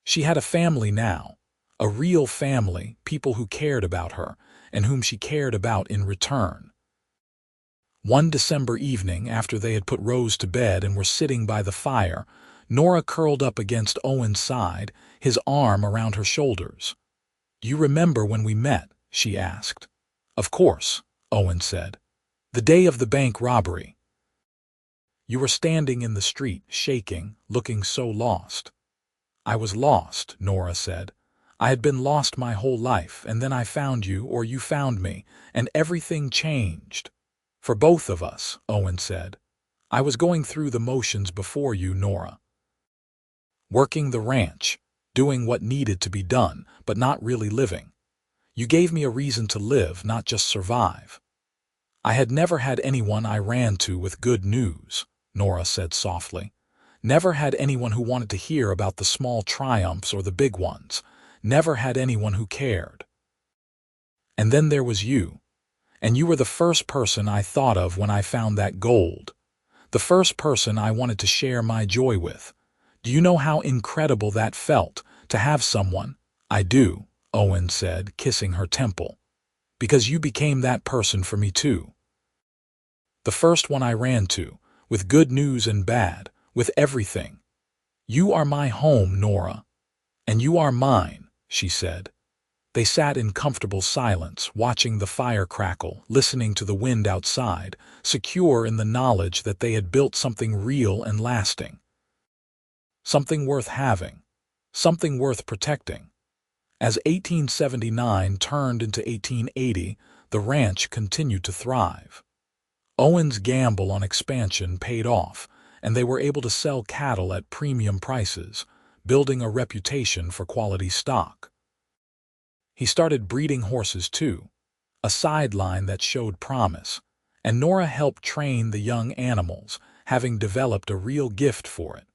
She had a family now, a real family, people who cared about her and whom she cared about in return. One December evening, after they had put Rose to bed and were sitting by the fire, Nora curled up against Owen's side, his arm around her shoulders. "Do you remember when we met?" she asked. "Of course," Owen said. "The day of the bank robbery. You were standing in the street, shaking, looking so lost." "I was lost," Nora said. "I had been lost my whole life, and then I found you, or you found me, and everything changed." "For both of us," Owen said. "I was going through the motions before you, Nora. Working the ranch, doing what needed to be done, but not really living. You gave me a reason to live, not just survive." "I had never had anyone I ran to with good news," Nora said softly. "Never had anyone who wanted to hear about the small triumphs or the big ones. Never had anyone who cared. And then there was you. And you were the first person I thought of when I found that gold. The first person I wanted to share my joy with. Do you know how incredible that felt, to have someone?" "I do," Owen said, kissing her temple. "Because you became that person for me too. The first one I ran to, with good news and bad, with everything. You are my home, Nora. And you are mine," she said. They sat in comfortable silence, watching the fire crackle, listening to the wind outside, secure in the knowledge that they had built something real and lasting. Something worth having. Something worth protecting. As 1879 turned into 1880, the ranch continued to thrive. Owen's gamble on expansion paid off, and they were able to sell cattle at premium prices, building a reputation for quality stock. He started breeding horses too, a sideline that showed promise, and Nora helped train the young animals, having developed a real gift for it.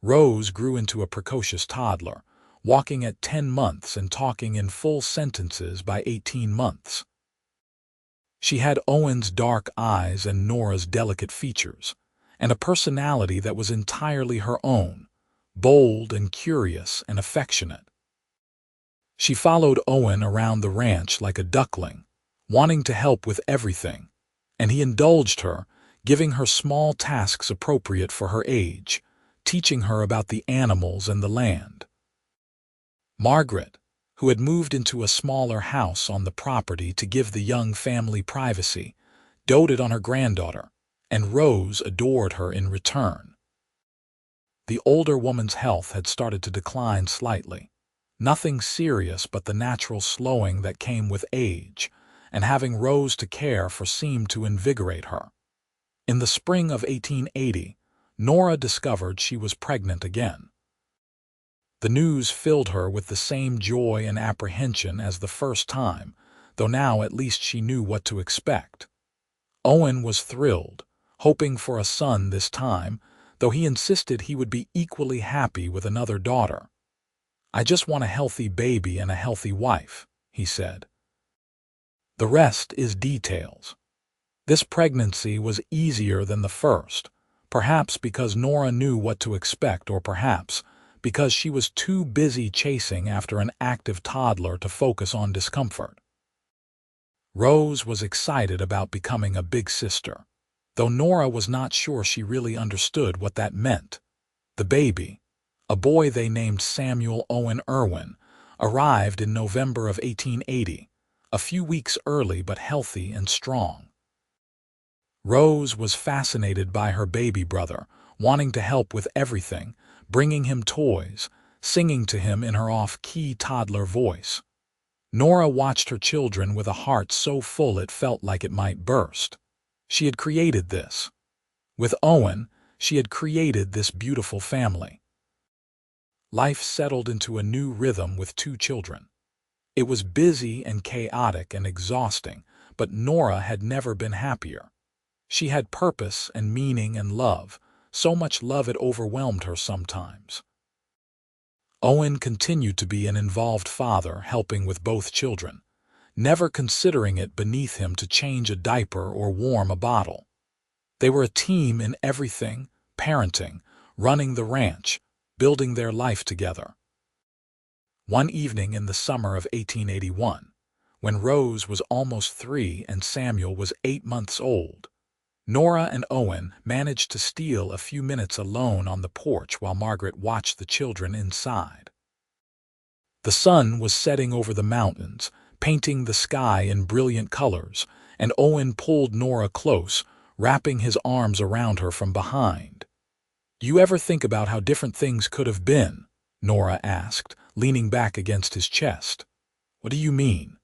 Rose grew into a precocious toddler, walking at 10 months and talking in full sentences by 18 months. She had Owen's dark eyes and Nora's delicate features, and a personality that was entirely her own, bold and curious and affectionate. She followed Owen around the ranch like a duckling, wanting to help with everything, and he indulged her, giving her small tasks appropriate for her age, teaching her about the animals and the land. Margaret, who had moved into a smaller house on the property to give the young family privacy, doted on her granddaughter, and Rose adored her in return. The older woman's health had started to decline slightly. Nothing serious but the natural slowing that came with age, and having Rose to care for seemed to invigorate her. In the spring of 1880, Nora discovered she was pregnant again. The news filled her with the same joy and apprehension as the first time, though now at least she knew what to expect. Owen was thrilled, hoping for a son this time, though he insisted he would be equally happy with another daughter. "I just want a healthy baby and a healthy wife," he said. "The rest is details." This pregnancy was easier than the first, perhaps because Nora knew what to expect, or perhaps because she was too busy chasing after an active toddler to focus on discomfort. Rose was excited about becoming a big sister, though Nora was not sure she really understood what that meant. The baby, a boy they named Samuel Owen Irwin, arrived in November of 1880, a few weeks early but healthy and strong. Rose was fascinated by her baby brother, wanting to help with everything, bringing him toys, singing to him in her off-key toddler voice. Nora watched her children with a heart so full it felt like it might burst. She had created this. With Owen, she had created this beautiful family. Life settled into a new rhythm with two children. It was busy and chaotic and exhausting, but Nora had never been happier. She had purpose and meaning and love, so much love it overwhelmed her sometimes. Owen continued to be an involved father, helping with both children, never considering it beneath him to change a diaper or warm a bottle. They were a team in everything, parenting, running the ranch, building their life together. One evening in the summer of 1881, when Rose was almost 3 and Samuel was 8 months old, Nora and Owen managed to steal a few minutes alone on the porch while Margaret watched the children inside. The sun was setting over the mountains, painting the sky in brilliant colors, and Owen pulled Nora close, wrapping his arms around her from behind. "You ever think about how different things could have been?" Nora asked, leaning back against his chest. "What do you mean?"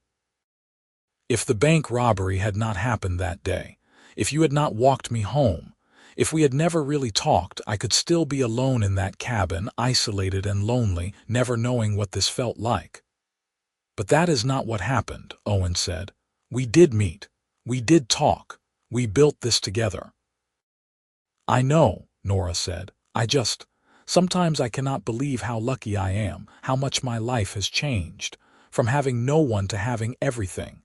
"If the bank robbery had not happened that day, if you had not walked me home, if we had never really talked, I could still be alone in that cabin, isolated and lonely, never knowing what this felt like." "But that is not what happened," Owen said. "We did meet. We did talk. We built this together." "I know," Nora said. Sometimes I cannot believe how lucky I am, how much my life has changed, from having no one to having everything."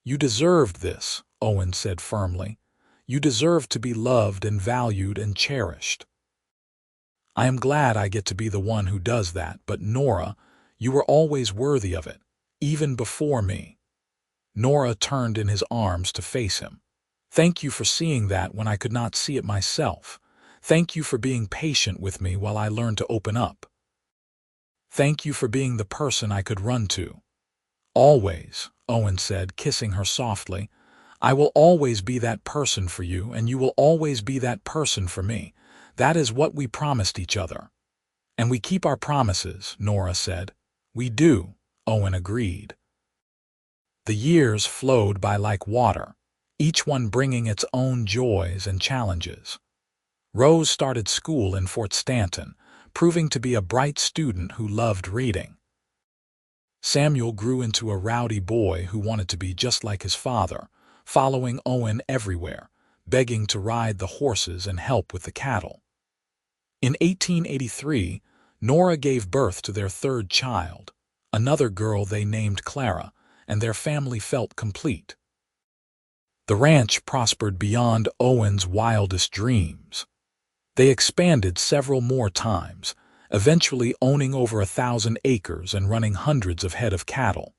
"You deserved this," Owen said firmly. "You deserve to be loved and valued and cherished." "I am glad I get to be the one who does that, but Nora, you were always worthy of it, even before me." Nora turned in his arms to face him. "Thank you for seeing that when I could not see it myself. Thank you for being patient with me while I learned to open up. Thank you for being the person I could run to." "Always," Owen said, kissing her softly. "I will always be that person for you, and you will always be that person for me. That is what we promised each other." "And we keep our promises," Nora said. "We do," Owen agreed. The years flowed by like water, each one bringing its own joys and challenges. Rose started school in Fort Stanton, proving to be a bright student who loved reading. Samuel grew into a rowdy boy who wanted to be just like his father, following Owen everywhere, begging to ride the horses and help with the cattle. In 1883, Nora gave birth to their third child, another girl they named Clara, and their family felt complete. The ranch prospered beyond Owen's wildest dreams. They expanded several more times, eventually owning over 1,000 acres and running hundreds of head of cattle.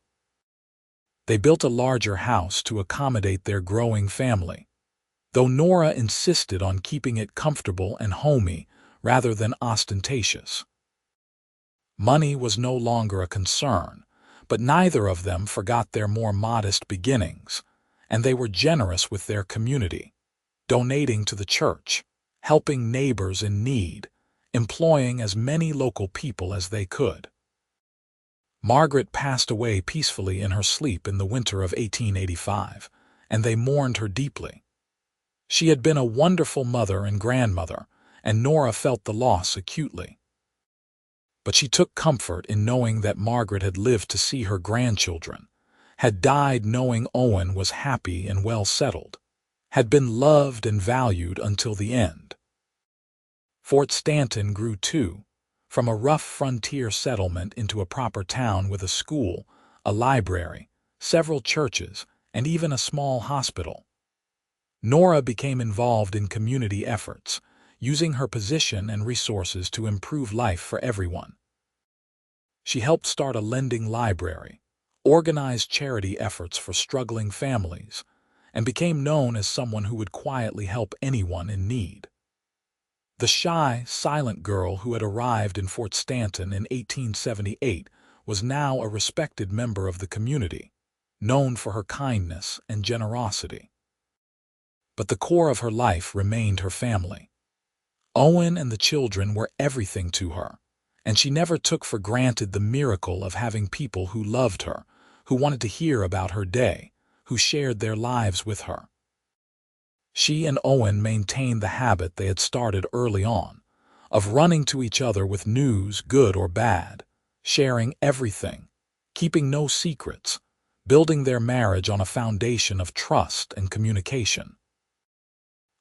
They built a larger house to accommodate their growing family, though Nora insisted on keeping it comfortable and homey rather than ostentatious. Money was no longer a concern, but neither of them forgot their more modest beginnings, and they were generous with their community, donating to the church, helping neighbors in need, employing as many local people as they could. Margaret passed away peacefully in her sleep in the winter of 1885, and they mourned her deeply. She had been a wonderful mother and grandmother, and Nora felt the loss acutely. But she took comfort in knowing that Margaret had lived to see her grandchildren, had died knowing Owen was happy and well settled, had been loved and valued until the end. Fort Stanton grew too, from a rough frontier settlement into a proper town with a school, a library, several churches, and even a small hospital. Nora became involved in community efforts, using her position and resources to improve life for everyone. She helped start a lending library, organized charity efforts for struggling families, and became known as someone who would quietly help anyone in need. The shy, silent girl who had arrived in Fort Stanton in 1878 was now a respected member of the community, known for her kindness and generosity. But the core of her life remained her family. Owen and the children were everything to her, and she never took for granted the miracle of having people who loved her, who wanted to hear about her day, who shared their lives with her. She and Owen maintained the habit they had started early on, of running to each other with news, good or bad, sharing everything, keeping no secrets, building their marriage on a foundation of trust and communication.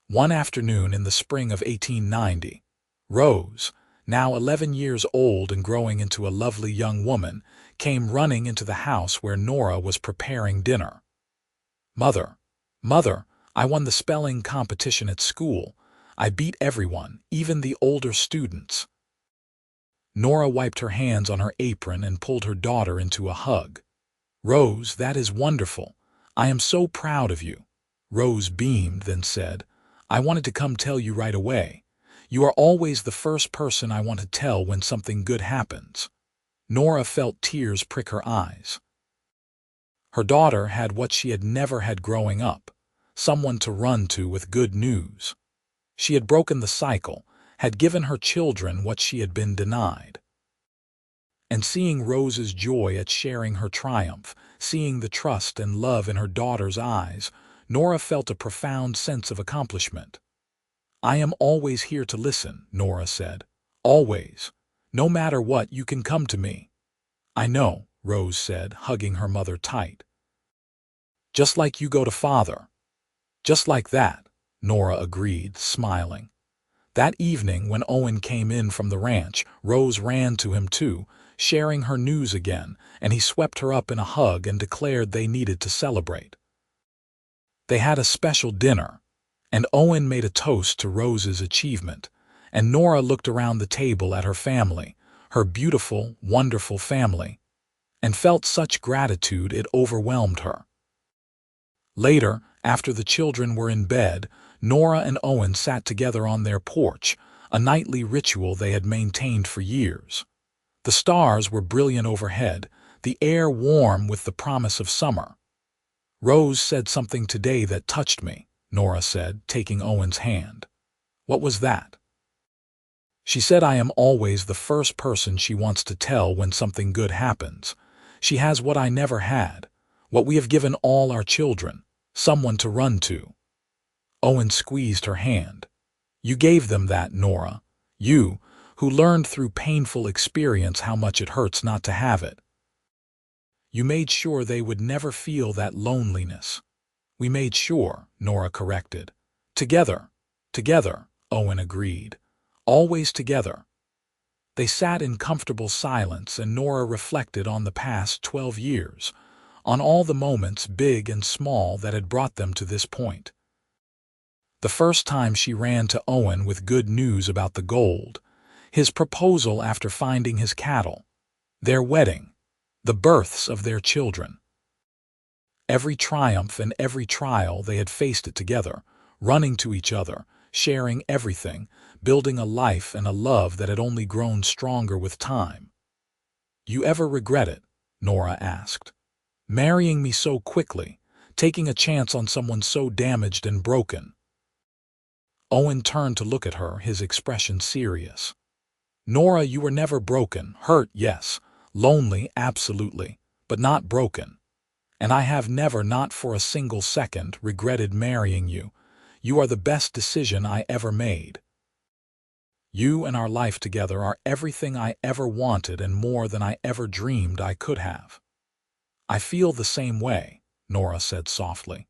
One afternoon in the spring of 1890, Rose, now 11 years old and growing into a lovely young woman, came running into the house where Nora was preparing dinner. "Mother, Mother, I won the spelling competition at school. I beat everyone, even the older students." Nora wiped her hands on her apron and pulled her daughter into a hug. "Rose, that is wonderful. I am so proud of you." Rose beamed, then said, "I wanted to come tell you right away. You are always the first person I want to tell when something good happens." Nora felt tears prick her eyes. Her daughter had what she had never had growing up, someone to run to with good news. She had broken the cycle, had given her children what she had been denied. And seeing Rose's joy at sharing her triumph, seeing the trust and love in her daughter's eyes, Nora felt a profound sense of accomplishment. "I am always here to listen," Nora said. "Always. No matter what, you can come to me." "I know," Rose said, hugging her mother tight. "Just like you go to Father." "Just like that," Nora agreed, smiling. That evening, when Owen came in from the ranch, Rose ran to him too, sharing her news again, and he swept her up in a hug and declared they needed to celebrate. They had a special dinner, and Owen made a toast to Rose's achievement, and Nora looked around the table at her family, her beautiful, wonderful family, and felt such gratitude it overwhelmed her. Later, after the children were in bed, Nora and Owen sat together on their porch, a nightly ritual they had maintained for years. The stars were brilliant overhead, the air warm with the promise of summer. "Rose said something today that touched me," Nora said, taking Owen's hand. "What was that?" "She said I am always the first person she wants to tell when something good happens. She has what I never had, what we have given all our children, someone to run to." Owen squeezed her hand. "You gave them that, Nora. You, who learned through painful experience how much it hurts not to have it. You made sure they would never feel that loneliness." "We made sure," Nora corrected. Together, Owen agreed. "Always together." They sat in comfortable silence, and Nora reflected on the past 12 years, on all the moments, big and small, that had brought them to this point. The first time she ran to Owen with good news about the gold, his proposal after finding his cattle, their wedding, the births of their children. Every triumph and every trial they had faced it together, running to each other, sharing everything, building a life and a love that had only grown stronger with time. "You ever regret it?" Nora asked. "Marrying me so quickly, taking a chance on someone so damaged and broken?" Owen turned to look at her, his expression serious. "Nora, you were never broken. Hurt, yes. Lonely, absolutely. But not broken. And I have never, not for a single second, regretted marrying you. You are the best decision I ever made. You and our life together are everything I ever wanted and more than I ever dreamed I could have." "I feel the same way," Nora said softly.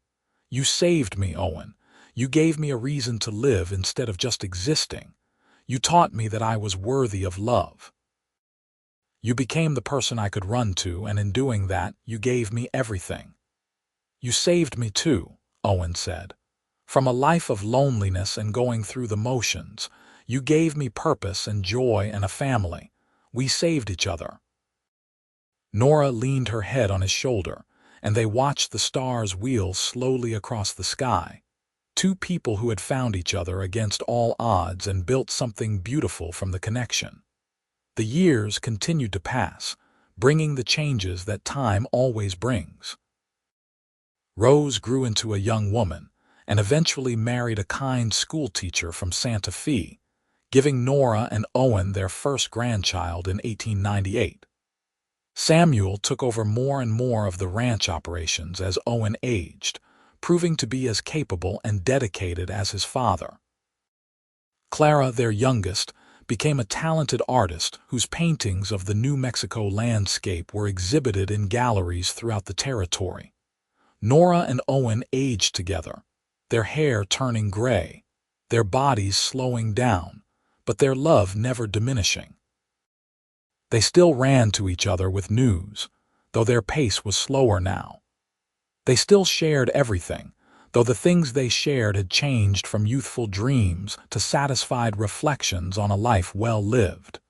"You saved me, Owen. You gave me a reason to live instead of just existing. You taught me that I was worthy of love. You became the person I could run to, and in doing that, you gave me everything." "You saved me too," Owen said. "From a life of loneliness and going through the motions, you gave me purpose and joy and a family. We saved each other." Nora leaned her head on his shoulder, and they watched the stars wheel slowly across the sky. Two people who had found each other against all odds and built something beautiful from the connection. The years continued to pass, bringing the changes that time always brings. Rose grew into a young woman and eventually married a kind schoolteacher from Santa Fe, giving Nora and Owen their first grandchild in 1898. Samuel took over more and more of the ranch operations as Owen aged, proving to be as capable and dedicated as his father. Clara, their youngest, became a talented artist whose paintings of the New Mexico landscape were exhibited in galleries throughout the territory. Nora and Owen aged together, their hair turning gray, their bodies slowing down, but their love never diminishing. They still ran to each other with news, though their pace was slower now. They still shared everything, though the things they shared had changed from youthful dreams to satisfied reflections on a life well lived.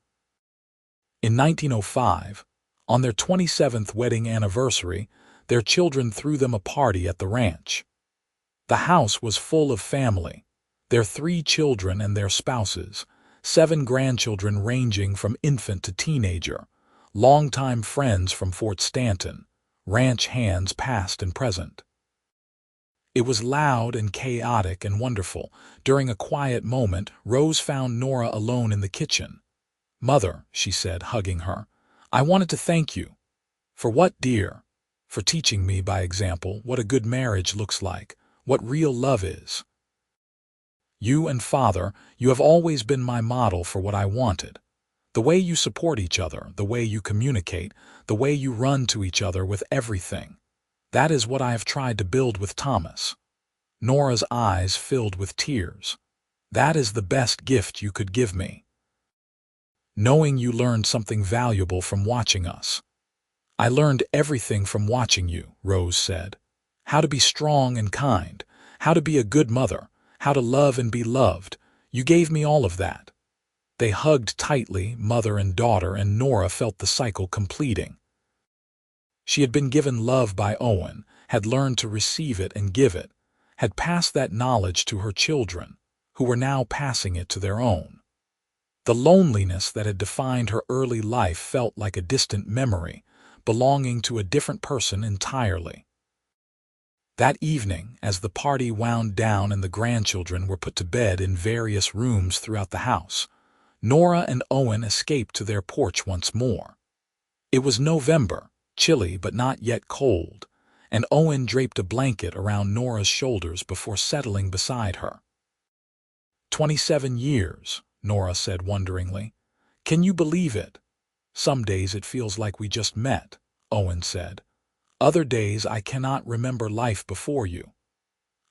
In 1905, on their 27th wedding anniversary, their children threw them a party at the ranch. The house was full of family, their 3 children and their spouses, 7 grandchildren ranging from infant to teenager, longtime friends from Fort Stanton, ranch hands past and present. It was loud and chaotic and wonderful. During a quiet moment, Rose found Nora alone in the kitchen. "Mother," she said, hugging her, "I wanted to thank you." "For what, dear?" "For teaching me by example what a good marriage looks like, what real love is. You and Father, you have always been my model for what I wanted. The way you support each other, the way you communicate, the way you run to each other with everything. That is what I have tried to build with Thomas." Nora's eyes filled with tears. "That is the best gift you could give me. Knowing you learned something valuable from watching us." "I learned everything from watching you," Rose said. "How to be strong and kind, how to be a good mother, how to love and be loved. You gave me all of that." They hugged tightly, mother and daughter, and Nora felt the cycle completing. She had been given love by Owen, had learned to receive it and give it, had passed that knowledge to her children, who were now passing it to their own. The loneliness that had defined her early life felt like a distant memory, belonging to a different person entirely. That evening, as the party wound down and the grandchildren were put to bed in various rooms throughout the house, Nora and Owen escaped to their porch once more. It was November, chilly but not yet cold, and Owen draped a blanket around Nora's shoulders before settling beside her. 27 years, Nora said wonderingly. "Can you believe it?" "Some days it feels like we just met," Owen said. "Other days I cannot remember life before you."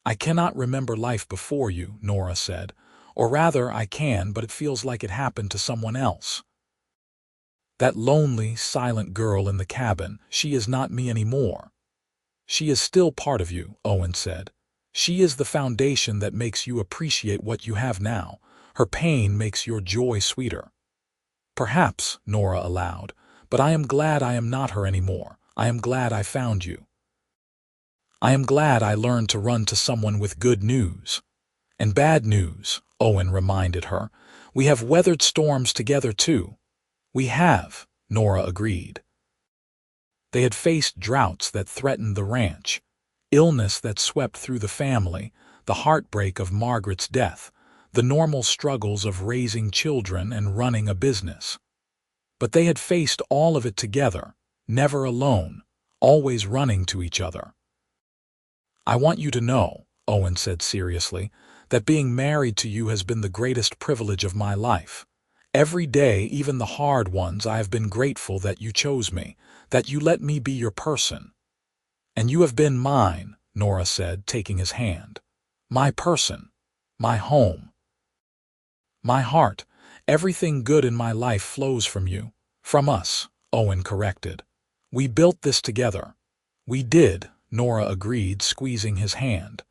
"I cannot remember life before you," Nora said. "Or rather, I can, but it feels like it happened to someone else. That lonely, silent girl in the cabin, she is not me anymore." "She is still part of you," Owen said. "She is the foundation that makes you appreciate what you have now. Her pain makes your joy sweeter." "Perhaps," Nora allowed, "but I am glad I am not her anymore. I am glad I found you. I am glad I learned to run to someone with good news." "And bad news," Owen reminded her. "We have weathered storms together too." "We have," Nora agreed. They had faced droughts that threatened the ranch, illness that swept through the family, the heartbreak of Margaret's death, the normal struggles of raising children and running a business. But they had faced all of it together, never alone, always running to each other. "I want you to know," Owen said seriously, "that being married to you has been the greatest privilege of my life. Every day, even the hard ones, I have been grateful that you chose me, that you let me be your person." "And you have been mine," Nora said, taking his hand. "My person, my home, my heart. Everything good in my life flows from you." "From us," Owen corrected. "We built this together." "We did," Nora agreed, squeezing his hand.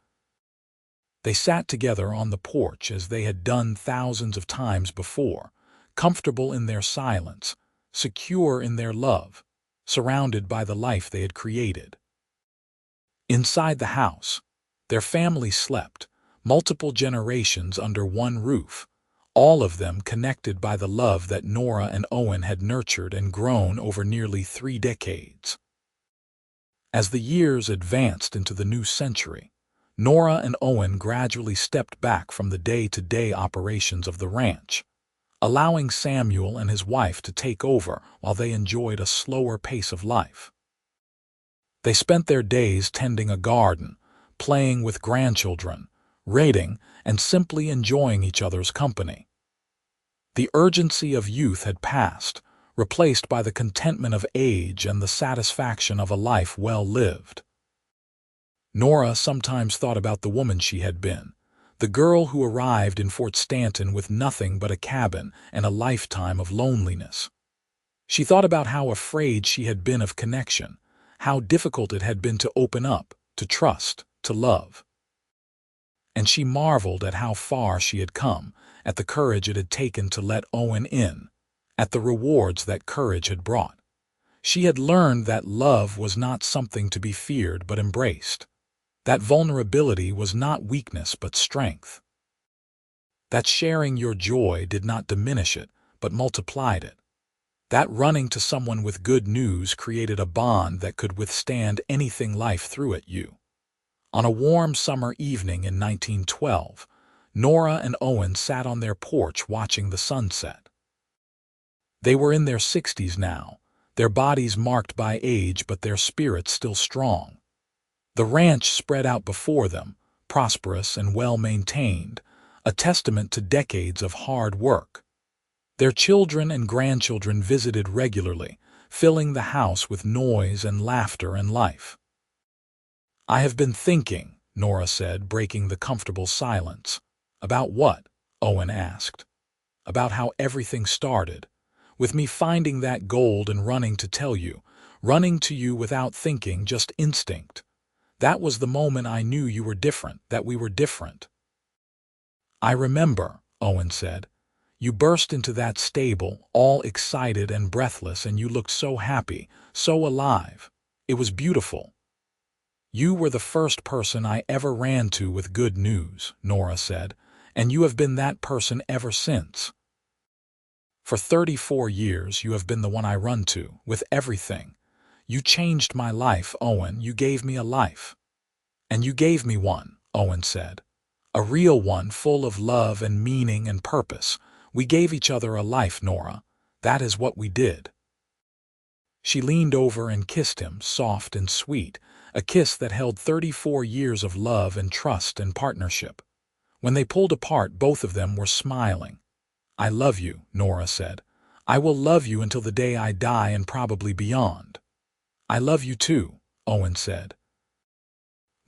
They sat together on the porch as they had done thousands of times before, comfortable in their silence, secure in their love, surrounded by the life they had created. Inside the house, their family slept, multiple generations under one roof, all of them connected by the love that Nora and Owen had nurtured and grown over nearly 3 decades. As the years advanced into the new century, Nora and Owen gradually stepped back from the day-to-day operations of the ranch, allowing Samuel and his wife to take over while they enjoyed a slower pace of life. They spent their days tending a garden, playing with grandchildren, reading, and simply enjoying each other's company. The urgency of youth had passed, replaced by the contentment of age and the satisfaction of a life well lived. Nora sometimes thought about the woman she had been, the girl who arrived in Fort Stanton with nothing but a cabin and a lifetime of loneliness. She thought about how afraid she had been of connection, how difficult it had been to open up, to trust, to love. And she marveled at how far she had come, at the courage it had taken to let Owen in, at the rewards that courage had brought. She had learned that love was not something to be feared but embraced, that vulnerability was not weakness but strength, that sharing your joy did not diminish it but multiplied it, that running to someone with good news created a bond that could withstand anything life threw at you. On a warm summer evening in 1912, Nora and Owen sat on their porch watching the sunset. They were in their 60s now, their bodies marked by age but their spirits still strong. The ranch spread out before them, prosperous and well-maintained, a testament to decades of hard work. Their children and grandchildren visited regularly, filling the house with noise and laughter and life. "I have been thinking," Nora said, breaking the comfortable silence. "About what?" Owen asked. "About how everything started, with me finding that gold and running to tell you, running to you without thinking, just instinct. That was the moment I knew you were different, that we were different." "I remember," Owen said. "You burst into that stable, all excited and breathless, and you looked so happy, so alive. It was beautiful." "You were the first person I ever ran to with good news," Nora said, "and you have been that person ever since. For 34 years you have been the one I run to, with everything. You changed my life, Owen. You gave me a life." "And you gave me one," Owen said. "A real one, full of love and meaning and purpose. We gave each other a life, Nora. That is what we did." She leaned over and kissed him, soft and sweet, a kiss that held 34 years of love and trust and partnership. When they pulled apart, both of them were smiling. "I love you," Nora said. "I will love you until the day I die and probably beyond." "I love you too," Owen said.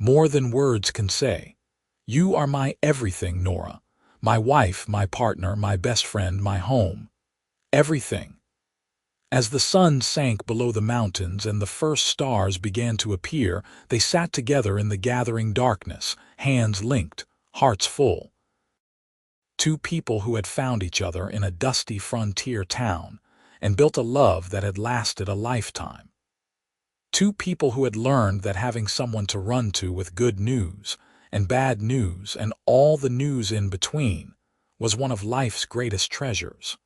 "More than words can say. You are my everything, Nora. My wife, my partner, my best friend, my home. Everything." As the sun sank below the mountains and the first stars began to appear, they sat together in the gathering darkness, hands linked, hearts full. Two people who had found each other in a dusty frontier town and built a love that had lasted a lifetime. Two people who had learned that having someone to run to with good news and bad news and all the news in between was one of life's greatest treasures.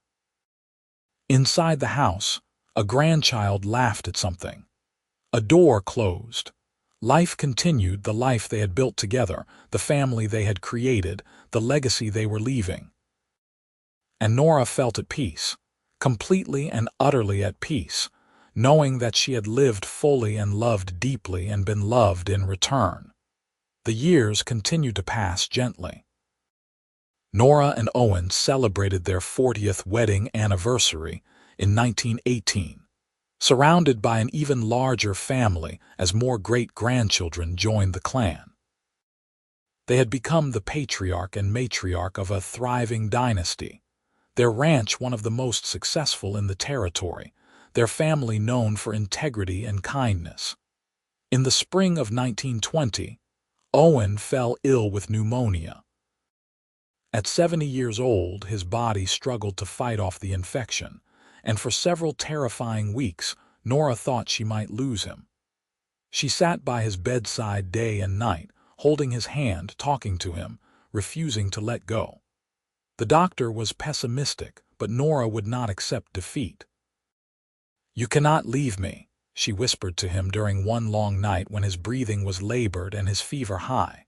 Inside the house, a grandchild laughed at something. A door closed. Life continued, the life they had built together, the family they had created, the legacy they were leaving. And Nora felt at peace, completely and utterly at peace, knowing that she had lived fully and loved deeply and been loved in return. The years continued to pass gently. Nora and Owen celebrated their 40th wedding anniversary in 1918, surrounded by an even larger family as more great-grandchildren joined the clan. They had become the patriarch and matriarch of a thriving dynasty, their ranch one of the most successful in the territory, their family known for integrity and kindness. In the spring of 1920, Owen fell ill with pneumonia. At 70 years old, his body struggled to fight off the infection, and for several terrifying weeks, Nora thought she might lose him. She sat by his bedside day and night, holding his hand, talking to him, refusing to let go. The doctor was pessimistic, but Nora would not accept defeat. "You cannot leave me," she whispered to him during one long night when his breathing was labored and his fever high.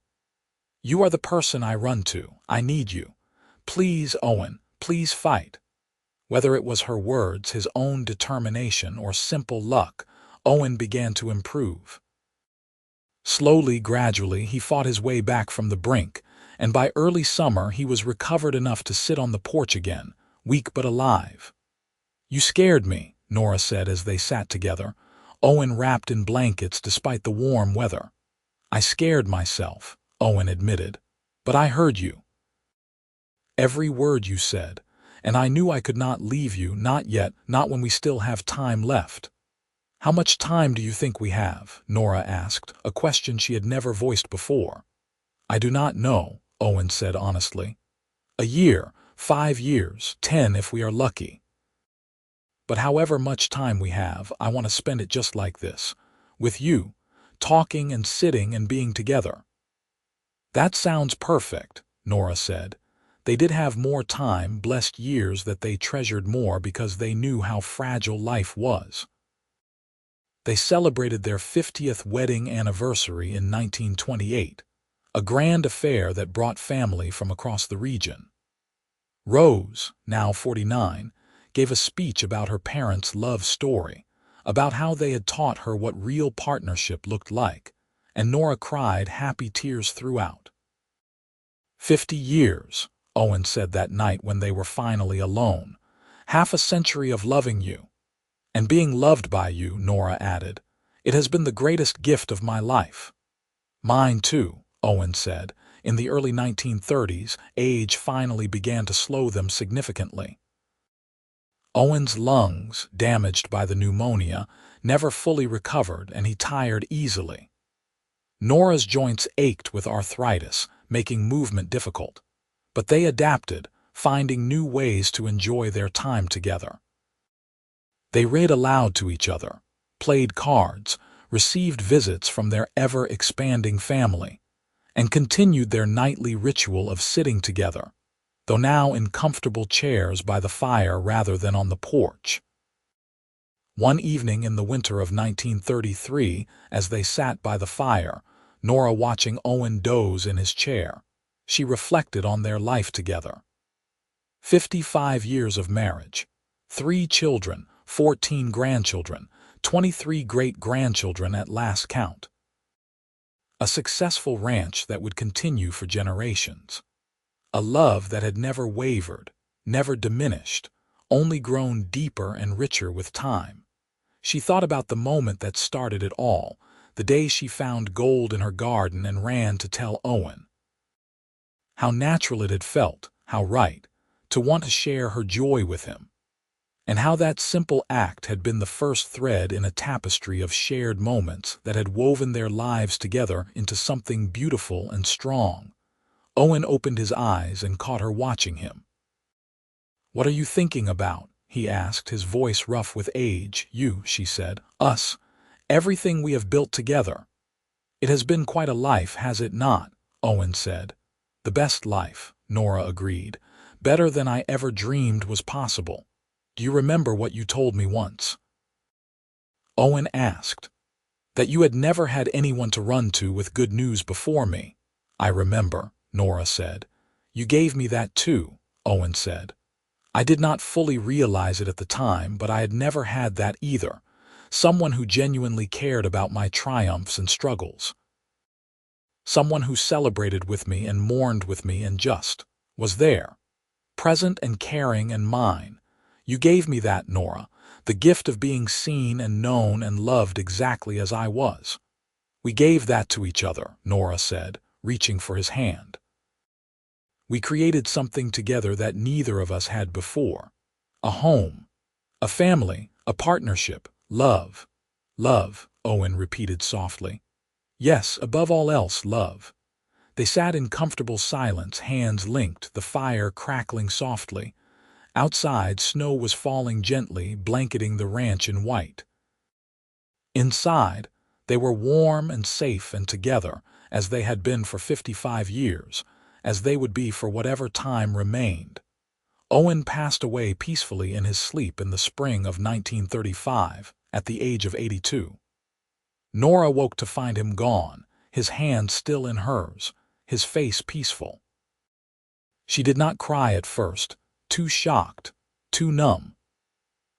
"You are the person I run to. I need you. Please, Owen, please fight." Whether it was her words, his own determination, or simple luck, Owen began to improve. Slowly, gradually, he fought his way back from the brink, and by early summer he was recovered enough to sit on the porch again, weak but alive. "You scared me," Nora said as they sat together, Owen wrapped in blankets despite the warm weather. "I scared myself," Owen admitted, "but I heard you. Every word you said, and I knew I could not leave you, not yet, not when we still have time left." "How much time do you think we have?" Nora asked, a question she had never voiced before. "I do not know," Owen said honestly. "A year, 5 years, 10 if we are lucky. But however much time we have, I want to spend it just like this, with you, talking and sitting and being together." "That sounds perfect," Nora said. They did have more time, blessed years that they treasured more because they knew how fragile life was. They celebrated their 50th wedding anniversary in 1928, a grand affair that brought family from across the region. Rose, now 49, gave a speech about her parents' love story, about how they had taught her what real partnership looked like, and Nora cried happy tears throughout. 50 years, Owen said that night when they were finally alone. "Half a century of loving you. And being loved by you," Nora added. "It has been the greatest gift of my life." "Mine too," Owen said. In the early 1930s, age finally began to slow them significantly. Owen's lungs, damaged by the pneumonia, never fully recovered and he tired easily. Nora's joints ached with arthritis, making movement difficult. But they adapted, finding new ways to enjoy their time together. They read aloud to each other, played cards, received visits from their ever-expanding family, and continued their nightly ritual of sitting together, though now in comfortable chairs by the fire rather than on the porch. One evening in the winter of 1933, as they sat by the fire, Nora watching Owen doze in his chair, she reflected on their life together. 55 years of marriage, 3 children, 14 grandchildren, 23 great-grandchildren at last count. A successful ranch that would continue for generations. A love that had never wavered, never diminished, only grown deeper and richer with time. She thought about the moment that started it all, the day she found gold in her garden and ran to tell Owen. How natural it had felt, how right, to want to share her joy with him. And how that simple act had been the first thread in a tapestry of shared moments that had woven their lives together into something beautiful and strong. Owen opened his eyes and caught her watching him. "What are you thinking about?" he asked, his voice rough with age. "You," she said. "Us. Everything we have built together." "It has been quite a life, has it not?" Owen said. "The best life," Nora agreed. "Better than I ever dreamed was possible. Do you remember what you told me once?" Owen asked. "That you had never had anyone to run to with good news before me." "I remember," Nora said. "You gave me that too," Owen said. "I did not fully realize it at the time, but I had never had that either. Someone who genuinely cared about my triumphs and struggles. Someone who celebrated with me and mourned with me and just was there, present and caring and mine. You gave me that, Nora, the gift of being seen and known and loved exactly as I was." "We gave that to each other," Nora said, reaching for his hand. "We created something together that neither of us had before. A home, a family, a partnership, love." "Love," Owen repeated softly. "Yes, above all else, love." They sat in comfortable silence, hands linked, the fire crackling softly. Outside, snow was falling gently, blanketing the ranch in white. Inside, they were warm and safe and together, as they had been for 55 years, as they would be for whatever time remained. Owen passed away peacefully in his sleep in the spring of 1935, at the age of 82. Nora woke to find him gone, his hand still in hers, his face peaceful. She did not cry at first, too shocked, too numb.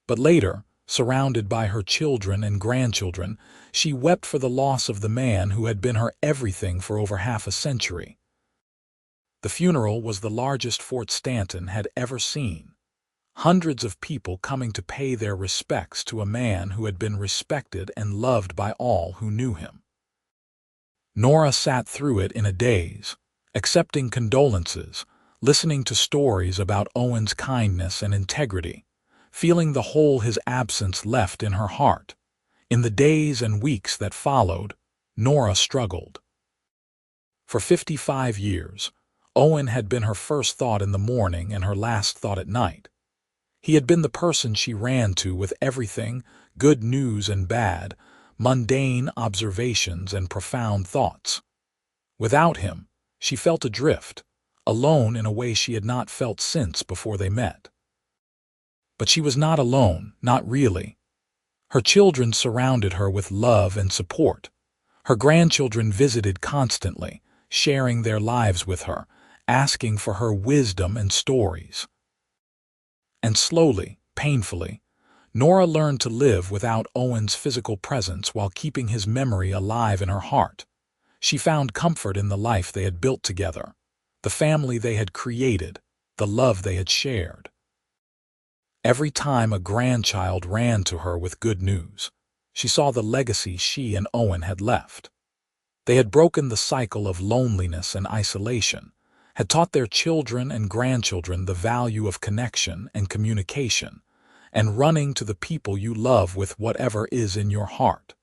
But later, surrounded by her children and grandchildren, she wept for the loss of the man who had been her everything for over half a century. The funeral was the largest Fort Stanton had ever seen. Hundreds of people coming to pay their respects to a man who had been respected and loved by all who knew him. Nora sat through it in a daze, accepting condolences, listening to stories about Owen's kindness and integrity, feeling the hole his absence left in her heart. In the days and weeks that followed, Nora struggled. For 55 years, Owen had been her first thought in the morning and her last thought at night. He had been the person she ran to with everything, good news and bad, mundane observations and profound thoughts. Without him, she felt adrift, alone in a way she had not felt since before they met. But she was not alone, not really. Her children surrounded her with love and support. Her grandchildren visited constantly, sharing their lives with her, asking for her wisdom and stories. And slowly, painfully, Nora learned to live without Owen's physical presence while keeping his memory alive in her heart. She found comfort in the life they had built together, the family they had created, the love they had shared. Every time a grandchild ran to her with good news, she saw the legacy she and Owen had left. They had broken the cycle of loneliness and isolation, had taught their children and grandchildren the value of connection and communication, and running to the people you love with whatever is in your heart.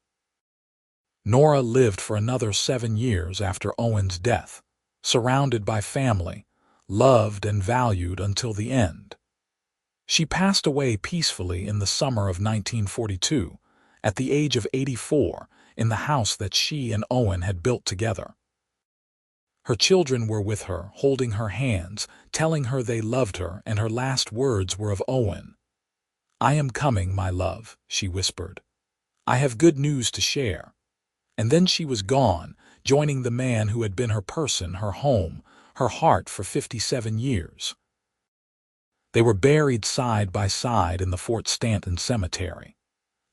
Nora lived for another 7 years after Owen's death, surrounded by family, loved and valued until the end. She passed away peacefully in the summer of 1942, at the age of 84, in the house that she and Owen had built together. Her children were with her, holding her hands, telling her they loved her, and her last words were of Owen. "I am coming, my love," she whispered. "I have good news to share." And then she was gone, joining the man who had been her person, her home, her heart for 57 years. They were buried side by side in the Fort Stanton cemetery,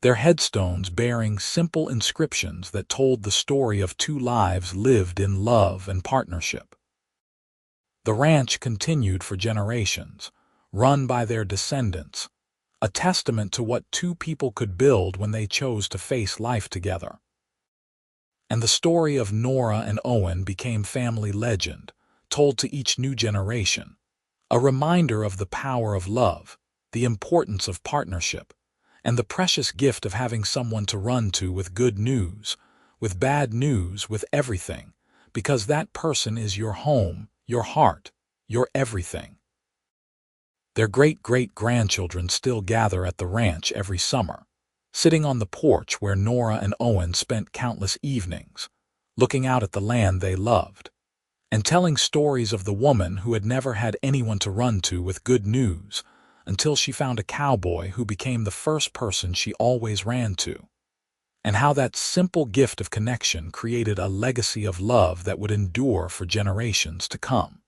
their headstones bearing simple inscriptions that told the story of 2 lives lived in love and partnership. The ranch continued for generations, run by their descendants, a testament to what 2 people could build when they chose to face life together. And the story of Nora and Owen became family legend, told to each new generation, a reminder of the power of love, the importance of partnership, and the precious gift of having someone to run to with good news, with bad news, with everything, because that person is your home, your heart, your everything. Their great-great-grandchildren still gather at the ranch every summer, sitting on the porch where Nora and Owen spent countless evenings, looking out at the land they loved, and telling stories of the woman who had never had anyone to run to with good news, until she found a cowboy who became the first person she always ran to, and how that simple gift of connection created a legacy of love that would endure for generations to come.